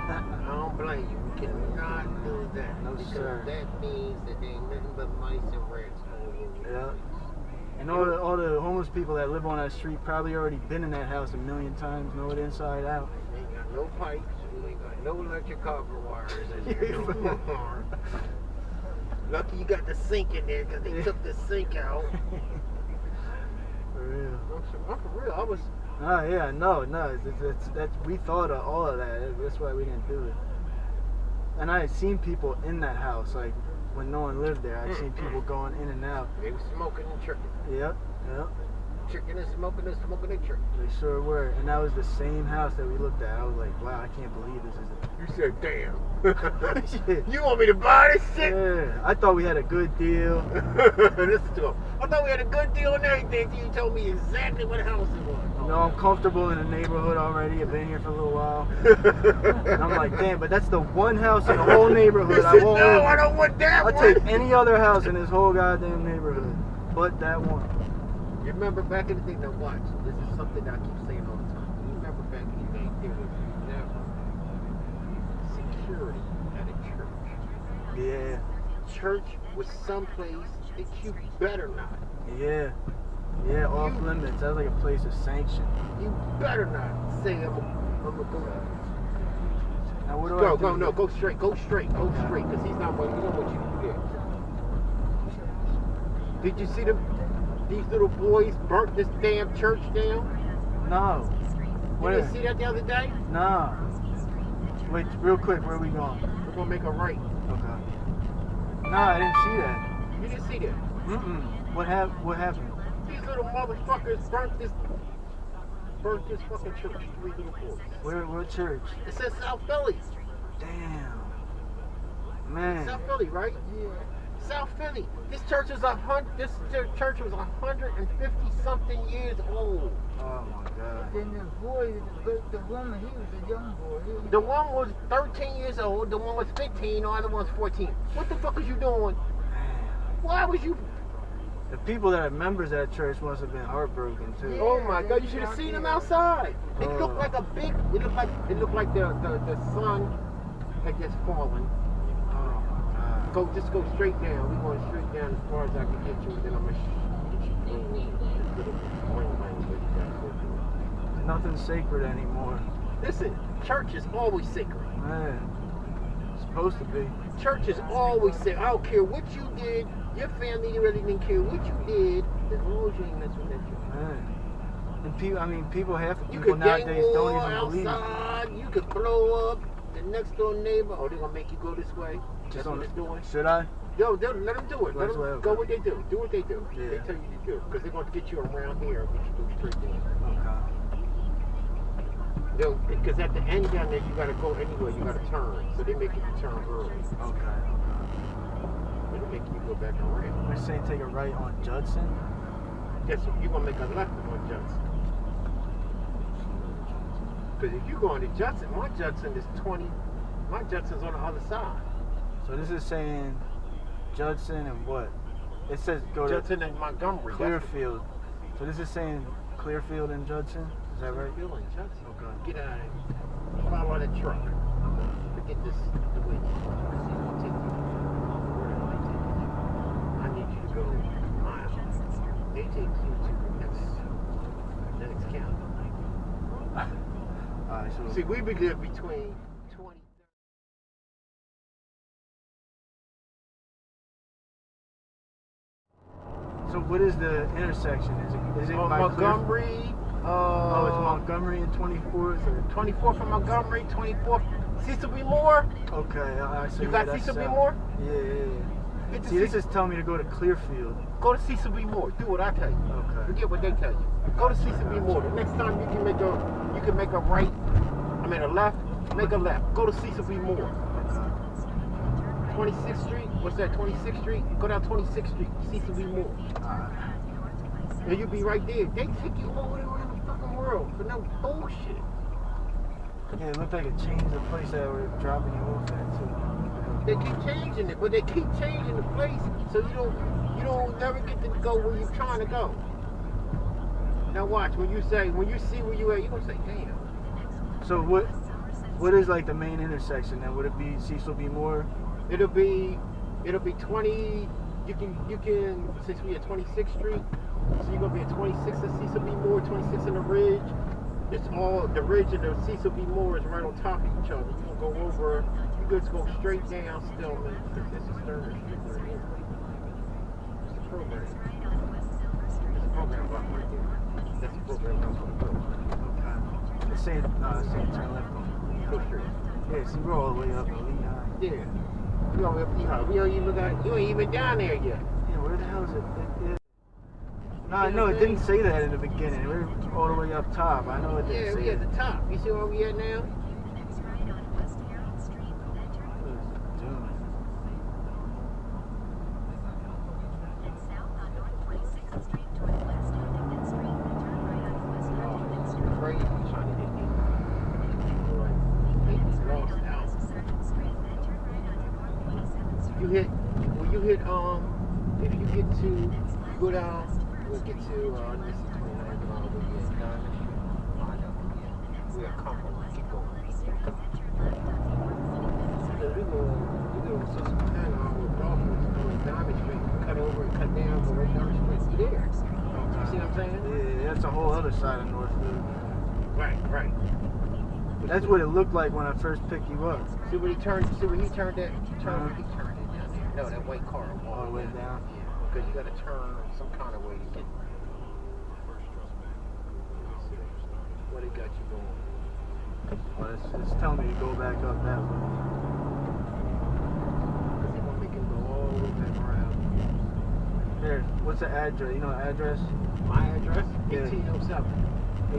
that. I don't blame you. We cannot do that. No, because sir. that means that there ain't nothing but mice and rats all over. Yeah. And all the homeless people that live on that street probably already been in that house 1,000,000 times, know it inside out. We ain't got no pipes. We ain't got no electric copper wires in there no more. Lucky you got the sink in there because they took the sink out. For real. I'm for real. I was. Oh yeah, no. We thought of all of that. That's why we didn't do it. And I had seen people in that house, like when no one lived there. I'd seen people going in and out. They were smoking and tricking. Yep, yep. Chicken and smoking and tricking. They sure were. And that was the same house that we looked at. I was like, wow, I can't believe this is You said, damn. Shit. You want me to buy this shit? Yeah, I thought we had a good deal. This is cool. I thought we had a good deal and everything. So you told me exactly what house it was. You know, I'm comfortable in the neighborhood already. I've been here for a little while. And I'm like, damn, but that's the one house in the whole neighborhood I won't No, live. I don't want that I'll one. take any other house in this whole goddamn neighborhood, but that one. You remember back in the day, now watch, this is something I keep saying all the time. You remember back in the day, there was never security at a church. Yeah, Church was someplace that you better not. yeah, yeah, off limits. That was like a place of sanction. You better not say I'm gonna go. Now what do I Go, do? go, no, go straight, because he's not what, he don't want you to do. Did you see these little boys burnt this damn church down? No. You didn't see that the other day? No. Wait, real quick, where are we going? We're gonna make a right. Okay. No, I didn't see that. You didn't see that? What happened? These little motherfuckers burnt this fucking church. 3 little boys. What church? It says South Philly. Damn. Man. South Philly, right? Yeah. South Philly. This church was 150 something years old. Oh my God. Then the boy, the woman, he was a young boy. The one was 13 years old, the one was 15, the other one's 14. What the fuck was you doing? Why was you... The people that are members of that church must have been heartbroken too. Oh my God, you should have seen them outside. It looked like a big, it looked like the sun had just fallen. Just go straight down. We're going straight down as far as I can get you, and then I'm going to get you through this little lane that you got to go through. Nothing's sacred anymore. Listen, church is always sacred. Man. It's supposed to be. Church is always sacred. I don't care what you did. Your family really didn't care what you did, as long as you ain't messing with that church. Man. And people, half the You people could nowadays gang don't war even believe it. outside. You could blow up the next door neighbor. Oh, they're going to make you go this way. That's what it's doing. Should I? Yo, let them do it. Let them go what they do. Do what they do. Yeah. They tell you to do. Because they're going to get you around here and get you to straight there. Okay. Because at the end down there, you got to go anywhere. You got to turn. So they make you turn early. Okay. It'll make you go back around. We're saying take a right on Judson? Guess what? You're going to make a left on Judson. Because if you go on to Judson, my Judson is 20. My Judson's on the other side. So this is saying Judson and what? It says go Judson to and Montgomery. Clearfield. So this is saying Clearfield and Judson? Is that right? Clearfield and Judson. Okay. Get out of here. Follow that truck. Forget this. The way you take you. Where do I take you? I need you to go miles. They take you to the next county. Alright, so See, we live between 20. So what is the intersection? Is it by Montgomery? Oh, it's Montgomery and 24th? Or? 24th from Montgomery, 24th. Cecil B. Moore? Okay, I see. You got Cecil B. Moore? Yeah. See, this is telling me to go to Clearfield. Go to Cecil B. Moore. Do what I tell you. Okay. Forget what they tell you. Go to Cecil B. Moore. The next time you can make a right. I mean a left. Make a left. Go to Cecil B. Moore. 26th Street. What's that? 26th Street. Go down 26th Street. Cecil B. Moore. And you'll be right there. They take you all around the fucking world for no bullshit. Yeah, it looked like it changed the place that we're dropping you off at too. They keep changing it, but they keep changing the place so you don't never get to go where you're trying to go. Now watch, when you see where you at, you're gonna say, damn. So what is like the main intersection then? Would it be Cecil B. Moore? It'll be 20. You can since we at 26th Street, so you're gonna be at 26th and Cecil B. Moore, 26th and the Ridge. It's all the Ridge and the Cecil B. Moore is right on top of each other. You can go over. You just go straight down Stillman. This is Stillman Street right here. It's the program. It's the program block right there. That's the program I'm gonna go. Okay. It's saying turn left on. Go straight. Yeah, see, we're all the way up in Lehigh. Yeah. We all the way up Lehigh. We ain't even got. You ain't even down there yet. Yeah, where the hell is it? No, I know it didn't say that in the beginning. We're all the way up top. I know it didn't Yeah, say we at it. the top. You see where we at now? If you get to, you go down, we'll get to, this is 29 mile, we'll get Diamond Street. We are comfortable, keep going. So we go Susquehanna with Dolphins on Diamond Street, cut over and cut down, go right down the street, you there. You see what I'm saying? Yeah, that's a whole other side of Northfield. Right. That's what it looked like when I first picked you up. See where he turned it down there? No, that white car. All the way down? Yeah, because you got to turn some kind of way to get what it got you going. Oh, it's telling me to go back up that way. Because they want to make him go all the way back around. Here, what's the address? You know the address? My address? Yeah. 1807.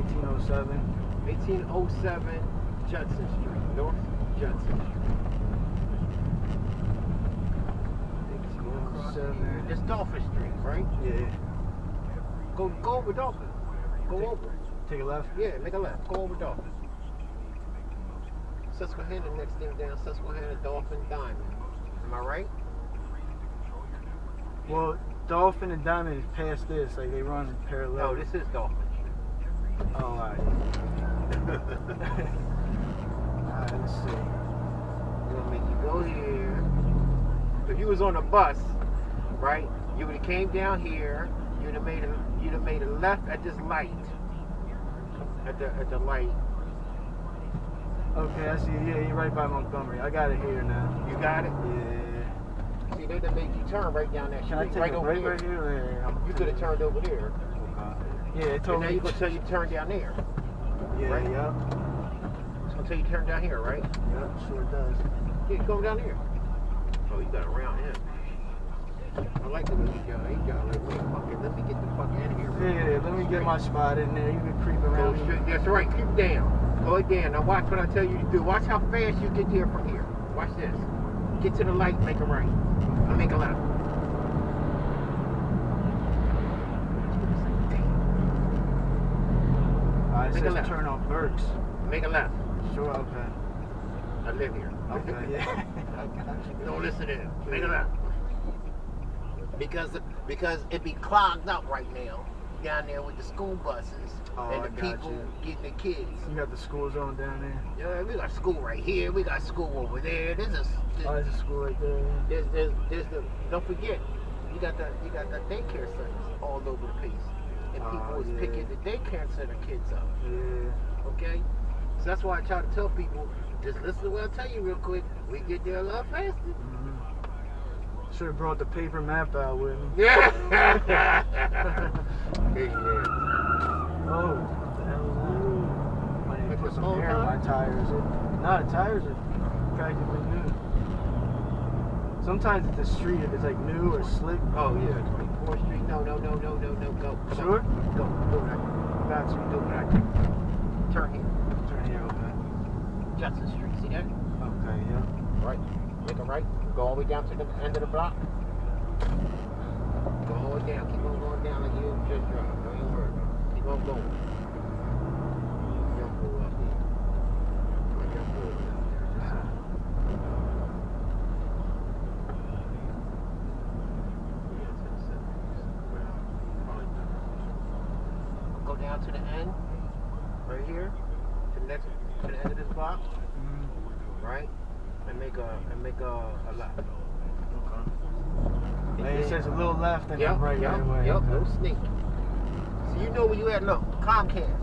1807. 1807 Judson Street. North Judson Street. 1807. It's Dolphin Street, right? Yeah. Go over Dolphin. Go over. Take a left? Yeah, make a left. Go over Dolphin. Susquehanna, next thing down, Susquehanna, Dolphin, Diamond. Am I right? Well, Dolphin and Diamond is past this. Like, they run parallel. No, this is Dolphin. Oh, alright. Alright, let's see. We're gonna make you go here. If you was on a bus, right, you would have came down here, you'd have made a left at this light. At the light. Okay, I see. Yeah, you're right by Montgomery. I got it here now. You got it? Yeah. See, they done made you turn right down that street. Can I take right a over break there. right here? Yeah, You could have turned over there. Yeah, it told And now me. you're gonna tell you to turn down there. Yeah, right? yep. It's gonna tell you to turn down here, right? Yep, sure does. Yeah, go down here. Oh, you got around him. I like the way he got like, wait, fuck it, let me get the fuck out of here. Yeah, let me get my spot in there. You can creep Go around. straight, that's right, keep down. Go down. Now watch what I tell you to do. Watch how fast you get here from here. Watch this. Get to the light, make a right. I'll make a left. Alright, it Make a says left. turn on Burks. Make a left. Sure, okay. I live here. Okay, yeah. I got you. Don't listen to him. Make a left. Because it be clogged up right now down there with the school buses Oh, and I the got people you. getting the kids. You got the school zone down there? Yeah, we got school right here. We got school over there. Oh, there's a school right there. There's the. Don't forget, you got the daycare centers all over the place, and people is yeah. picking the daycare center kids up. Yeah. Okay, so that's why I try to tell people, just listen to what I tell you real quick. We get there a lot faster. Mm-hmm. Should have brought the paper map out with me. Yeah. Oh, what the hell is that? I need to Like put the some small air in my tires? tires. Nah, the tires are practically new. Sometimes it's the street if it's like new or slick. Oh yeah, 24th Street. No, go. Sure? Go right. Got you. Go right. Turn here. Turn here, okay. Judson Street. See that? Okay, yeah. Right. Make a right. Go all the way down to the end of the block. Go all the way down. Keep on going down like you just drove. Don't even worry about it. Keep on going. Young boy up here. My young boy up there. Go down to the end. Right here. To the end of this block. Mm-hmm. Right? And make a left. Okay. It says a little left and then right away. Yep, Okay. no sneak. So you know where you at? Look, Comcast.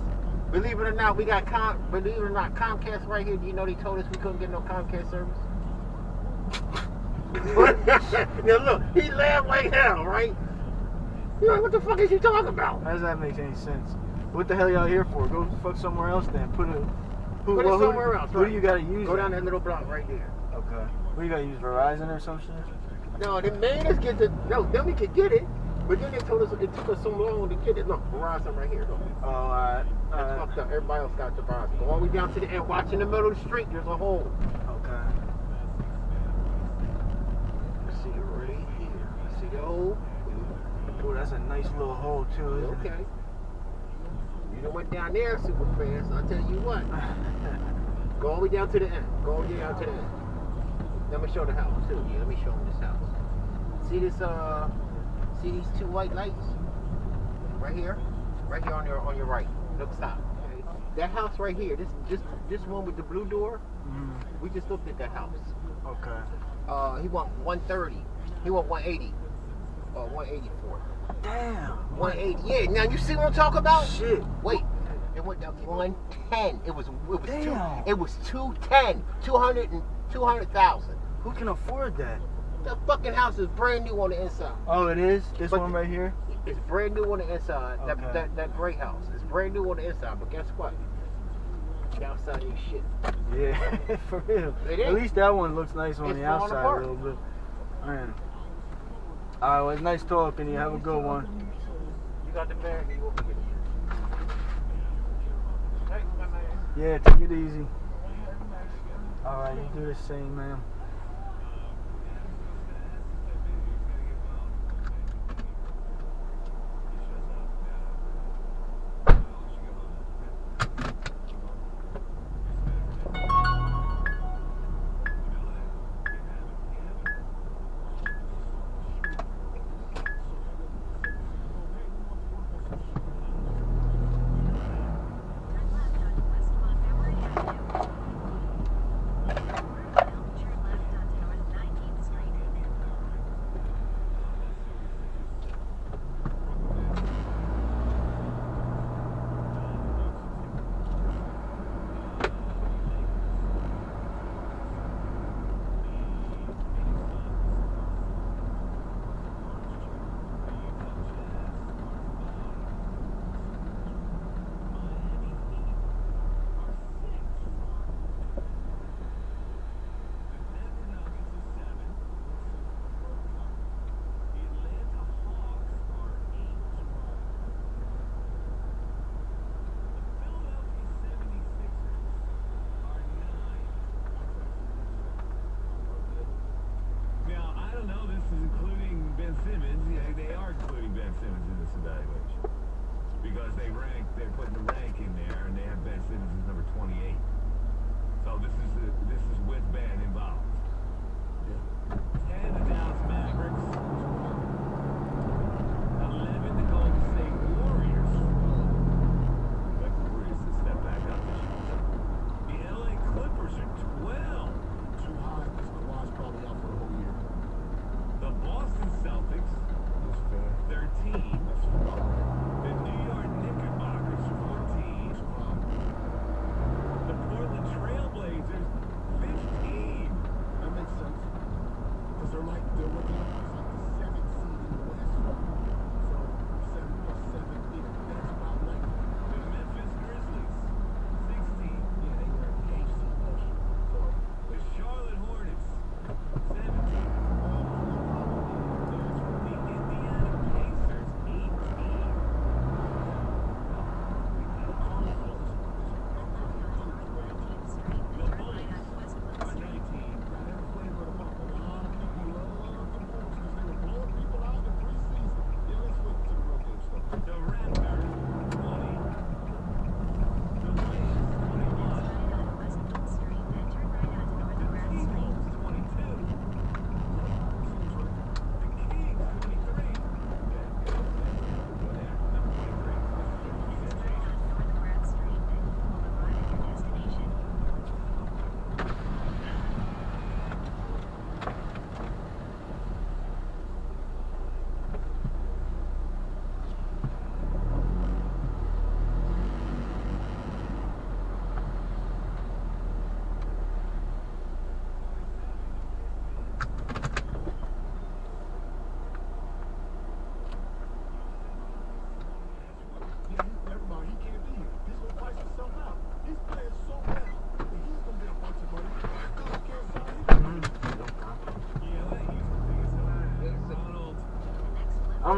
Believe it or not, Comcast right here. Do you know they told us we couldn't get no Comcast service? Now look, he laughed like hell, right? You're like, what the fuck is you talking about? How does that make any sense? What the hell y'all here for? Go fuck somewhere else then. Put it somewhere else. Who do you gotta use? Go down that little block right there. Okay. Who you gotta use, Verizon or some shit? No, the made us get the. No, then we could get it. But then they told us it took us so long to get it. Look, Verizon right here. Look. Oh, alright. That's fucked up. Everybody else got the Verizon. Go all the way down to the end. Watch in the middle of the street. There's a hole. Okay. See it right here. See the hole? Oh, that's a nice little hole too, isn't it? Okay. You done went down there super fast. I'll tell you what. Go all the way down to the end. Go all the way down to the end. Let me show the house too. Yeah, let me show them this house. See this? See these two white lights? Right here. Right here on your right. Look, stop. Okay. That house right here. This one with the blue door. We just looked at that house. Okay. He want 130. He want 180. 180 for it. Damn. 180. Yeah. Now you see what I'm talking about? Shit. Wait. It went down 110. It was Damn. It was 210. 200,000. Who can afford that? The fucking house is brand new on the inside. Oh, it is? This But one right here? It's brand new on the inside. Okay. That gray house. It's brand new on the inside. But guess what? The outside ain't shit. Yeah, for real. It At is. least that one looks nice on It's the falling outside apart. a little bit. Man. Alright, well, it's nice talking to you. Have a good one. You got the bag and you open it. Thanks, my man. Yeah, take it easy. Alright, you do the same, man.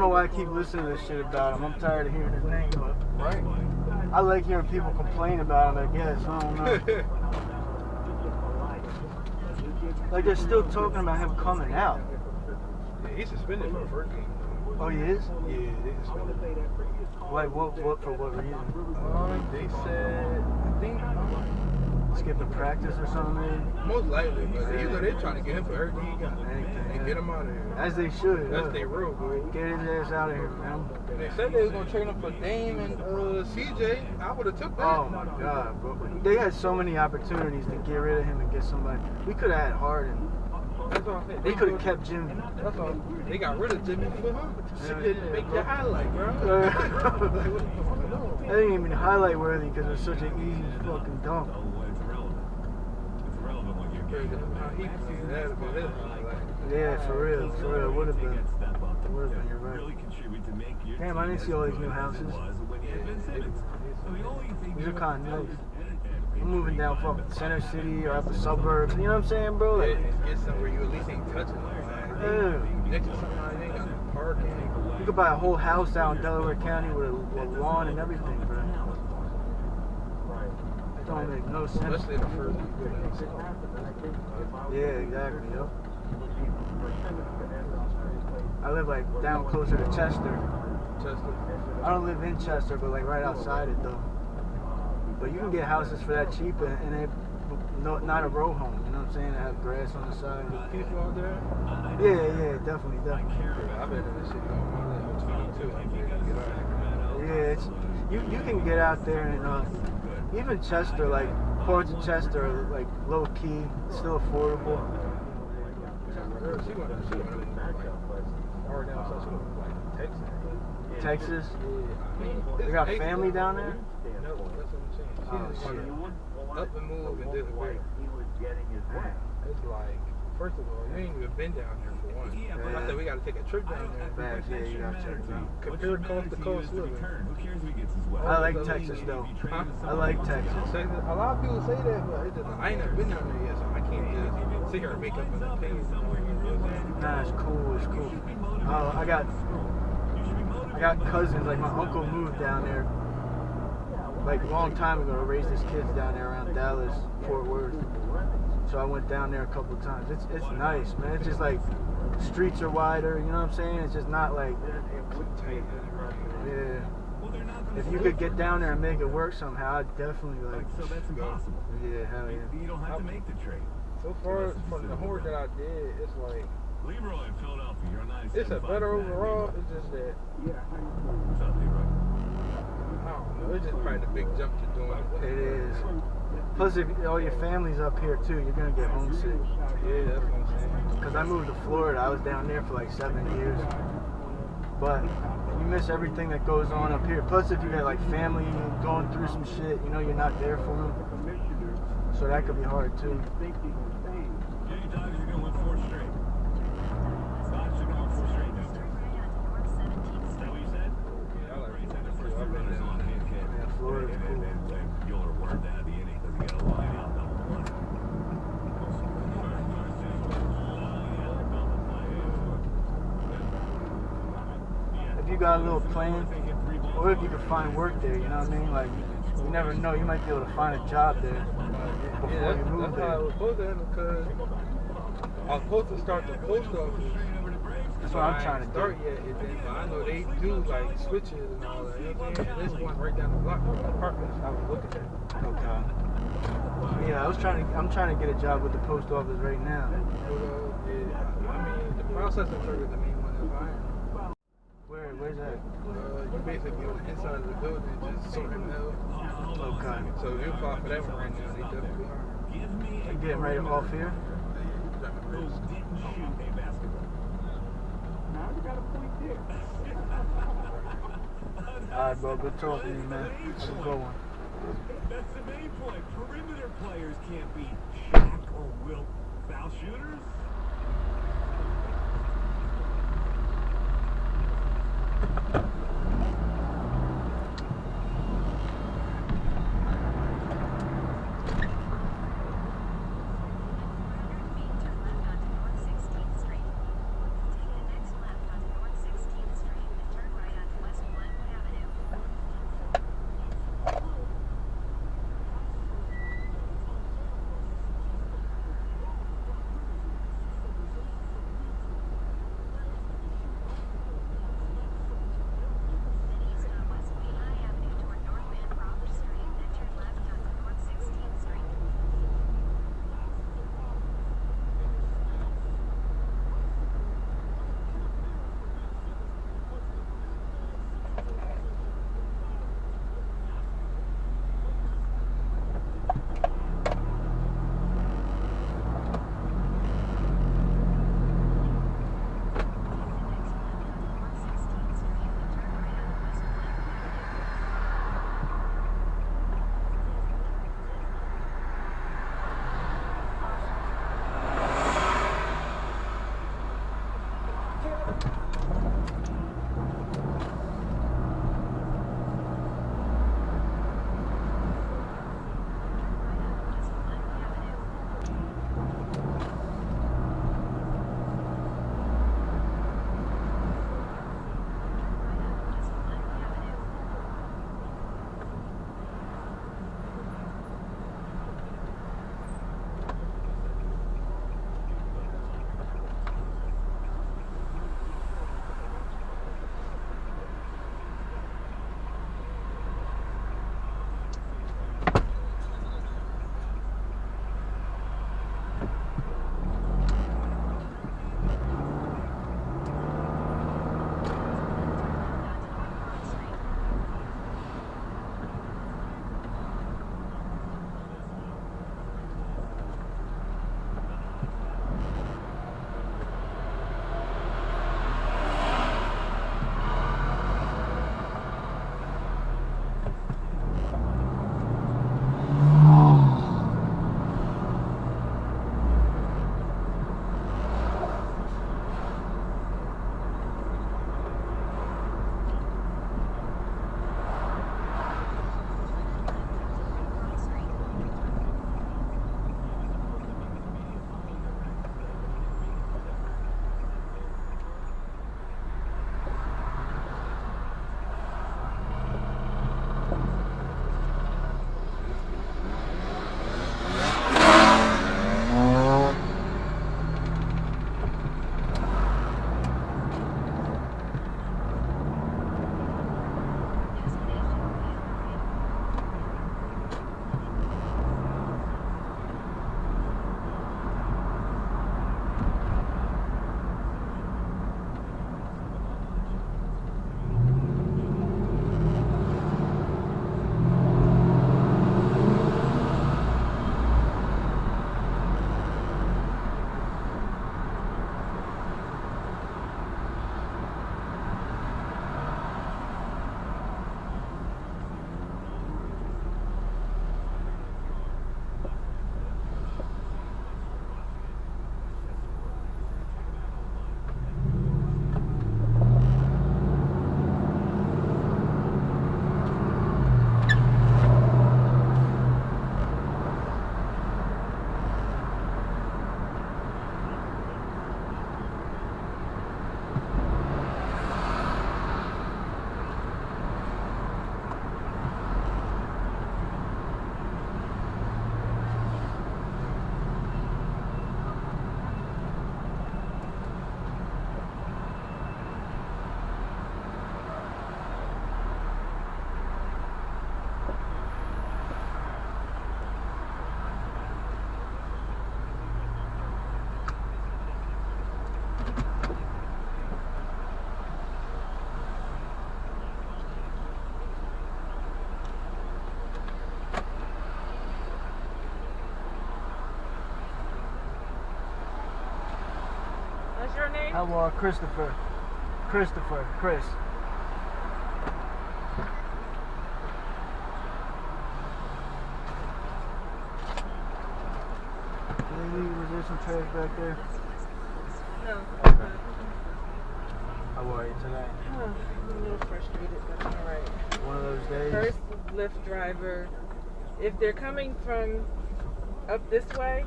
know why I keep listening to this shit about him. I'm tired of hearing his name, but Right. I like hearing people complain about him, I guess. I don't know. Like, they're still talking about him coming out. Yeah, he's suspended for the first game. Oh, he is? Yeah, they suspended him. Like, what, for what reason? They said, I think, Skipping practice or something, maybe? most likely, but they're trying to get him for everything he got. Anything, And get him out of here. As they should. That's yeah. their rule, boy. Get his ass out of here, man. And they said they was gonna trade him for Dame and CJ. I would have took that. Oh my God, bro. They had so many opportunities to get rid of him and get somebody. We could have had Harden. That's all I'm saying. They could have kept Jimmy. That's all. They got rid of Jimmy for him. Shit didn't make the highlight, bro. Like, what the fuck is going on? That ain't even highlight worthy because it's such an easy fucking dunk. He conceded that, but that's highlight. Yeah, for real, would have been. Would have been, you're right. Damn, I didn't see all these new houses. These are kind of nice. I'm moving down fucking Center City or up the suburbs. You know what I'm saying, bro? Like, Get somewhere you at least ain't touching it. yeah. Next to something you ain't got no parking. You could buy a whole house out in Delaware County with a lawn and everything, bro. That don't make no sense. Especially the first one. Yeah, exactly, yo. I live like down closer to Chester. I don't live in Chester, but like right outside it though. But you can get houses for that cheap and they not a row home, you know what I'm saying? They have grass on the side. People out there? Yeah, definitely. I've been in this city all my life. I'm 22. I'm ready to get out of here. Yeah, it's you can get out there and even Chester, like parts of Chester are like low key, still affordable. She went like far down, so she went like Texas. Texas? Yeah. They got family down there? No, that's what I'm saying. She Oh, just shit. up and moved and did the work. It's like, first of all, you ain't even been down there for one. I said we got to take a trip down there. Bad, yeah, you gotta check it out. Compare cost to cost living. I like Texas though. Huh? I like Texas. A lot of people say that, but it just, I ain't never been down there yet, so I can't just sit here and make up an opinion. Nah, it's cool. I got cousins. Like my uncle moved down there like a long time ago to raise his kids down there around Dallas, Fort Worth. So I went down there a couple of times. It's nice, man. It's just like streets are wider. You know what I'm saying? It's just not like yeah. If you could get down there and make it work somehow, I'd definitely like. So that's impossible. Yeah, hell yeah. You don't have to make the trade. So far, from the homework that I did, it's like, Leroy in Philadelphia, you're nice. it's a better overall. It's just that, What's up, Leroy? I don't know. It's just probably the big jump to doing it. It is. Plus, if all your family's up here too, you're gonna get homesick. Yeah, that's what I'm saying. Cause I moved to Florida. I was down there for like 7 years. But you miss everything that goes on up here. Plus, if you got like family going through some shit, you know you're not there for them. So that could be hard too. Jay Tigers are going to win 4 straight. Sox are going to win 4 straight this year. Is that what you said? Yeah, I like it. The first 2 runners on hit. Yeah, Florida's cool. Bueller worked out of the inning because he got a line out number 1. If you got a little plan, or if you could find work there, you know what I mean? Like, you never know, you might be able to find a job there before Yeah, you move that's how I there. was supposed to happen because I was supposed to start the post office. That's what I'm trying to start do. yet, and then, but I know they do like switches and all that. You know what I'm saying? And this one right down the block from the apartments I was looking at. Okay. Yeah, I'm trying to get a job with the post office right now. Yeah, I mean, the processing clerk is the main one that's hiring. Where's that? You basically on the inside of the building just sorting mail. Okay. So if you apply for that one right now, they definitely hiring. You getting right off here? Alright, bro, good talking to you, man. Have a good one. That's the main point. Perimeter players can't be Shaq or Wilt foul shooters. What's your name? Christopher. Chris. Was there some trash back there? No. Okay. How are you today? I'm a little frustrated, but I'm alright. One of those days? First Lyft driver, if they're coming from up this way,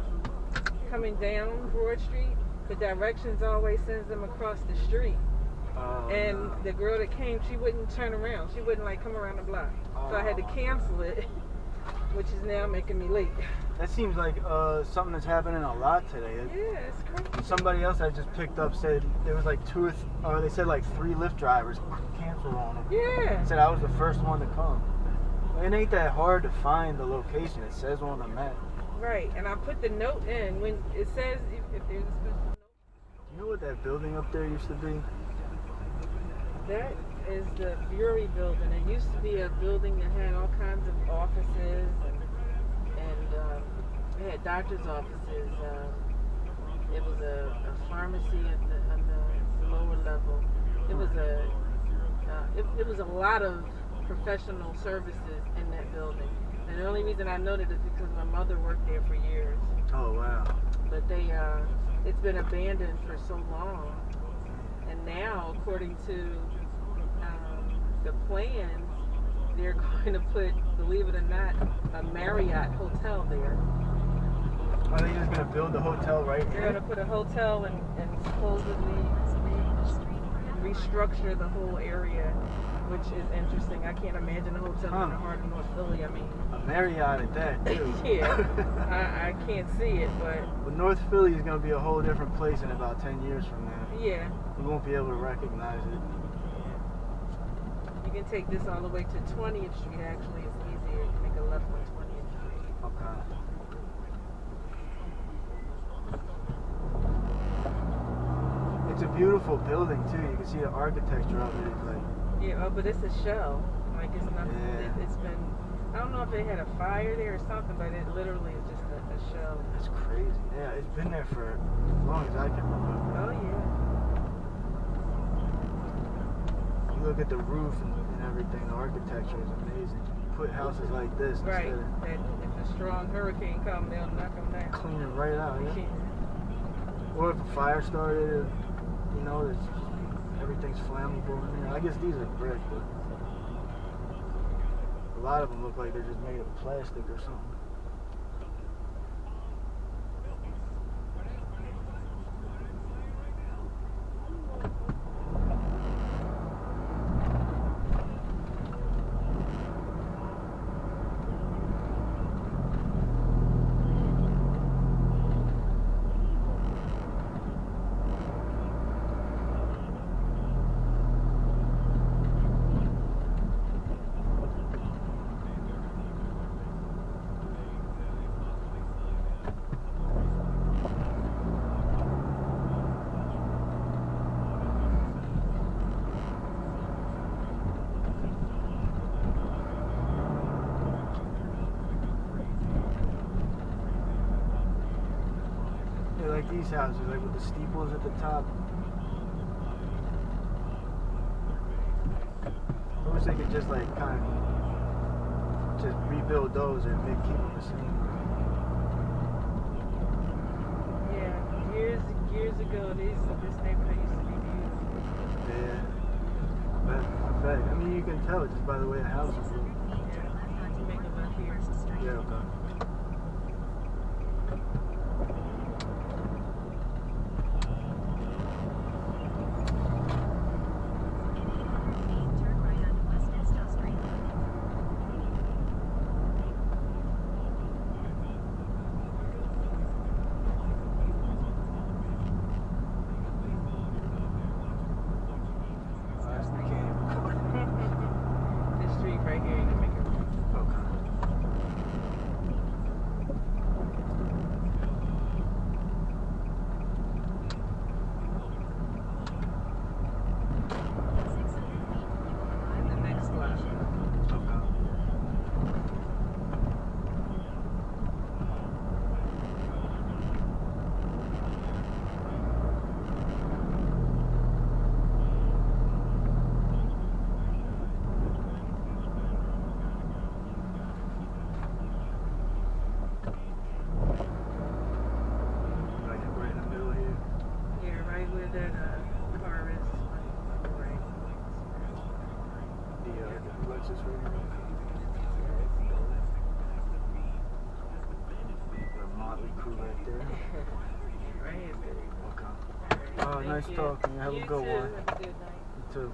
coming down Broad Street, the directions always sends them across the street. Oh, and no. the girl that came, she wouldn't turn around. She wouldn't like come around the block. So I had to cancel it, which is now making me late. That seems like something that's happening a lot today. Yeah, it's crazy. Somebody else I just picked up said there was like they said like 3 Lyft drivers canceled on them. Yeah. Said I was the first one to come. It ain't that hard to find the location. It says on the map. Right, and I put the note in when it says if there's a special note. You know what that building up there used to be? That is the Bury building. It used to be a building that had all kinds of offices and it had doctor's offices. It was a pharmacy on the lower level. It was a lot of professional services in that building. And the only reason I know that is because my mother worked there for years. Oh wow. But it's been abandoned for so long. And now, according to the plans, they're going to put, believe it or not, a Marriott hotel there. Are they just going to build the hotel right They're here? going to put a hotel and supposedly restructure the whole area, which is interesting. I can't imagine a hotel in the heart of North Philly. I mean, A Marriott at that, too. yeah, I can't see it, but North Philly is going to be a whole different place in about 10 years from now. yeah. We won't be able to recognize it. You can take this all the way to 20th Street. Actually, it's easier. You can make a left on 20th Street. Okay. It's a beautiful building, too. You can see the architecture of it. It's like, Yeah, but it's a shell. Like, it's nothing. Yeah. It's been, I don't know if they had a fire there or something, but it literally is just a shell. it's crazy. Yeah, it's been there for as long as I can remember. Oh, yeah. You look at the roof and everything, the architecture is amazing. You put houses like this Right. instead of That if a strong hurricane comes, they'll knock them down. cleaning right out. Yeah? Yeah. Or if a fire started, you know, everything's flammable in there. I guess these are brick, but a lot of them look like they're just made of plastic or something. Yeah, like these houses, like with the steeples at the top. I wish they could just like kind of just rebuild those and keep them the same. Yeah. Years ago, this neighborhood used to be beautiful. Yeah. I bet. I mean, you can tell just by the way the houses look. Yeah. You make a left here. Yeah, okay. Turn right on Westminster Street. I can't even record. This street right here, you can make a Okay. that car is. Right. The Lexus right here. The Motley Crew right there. Right here, baby. Okay. All right, Oh, thank nice you. talking. Have a You good too. one. Have a good night. You too.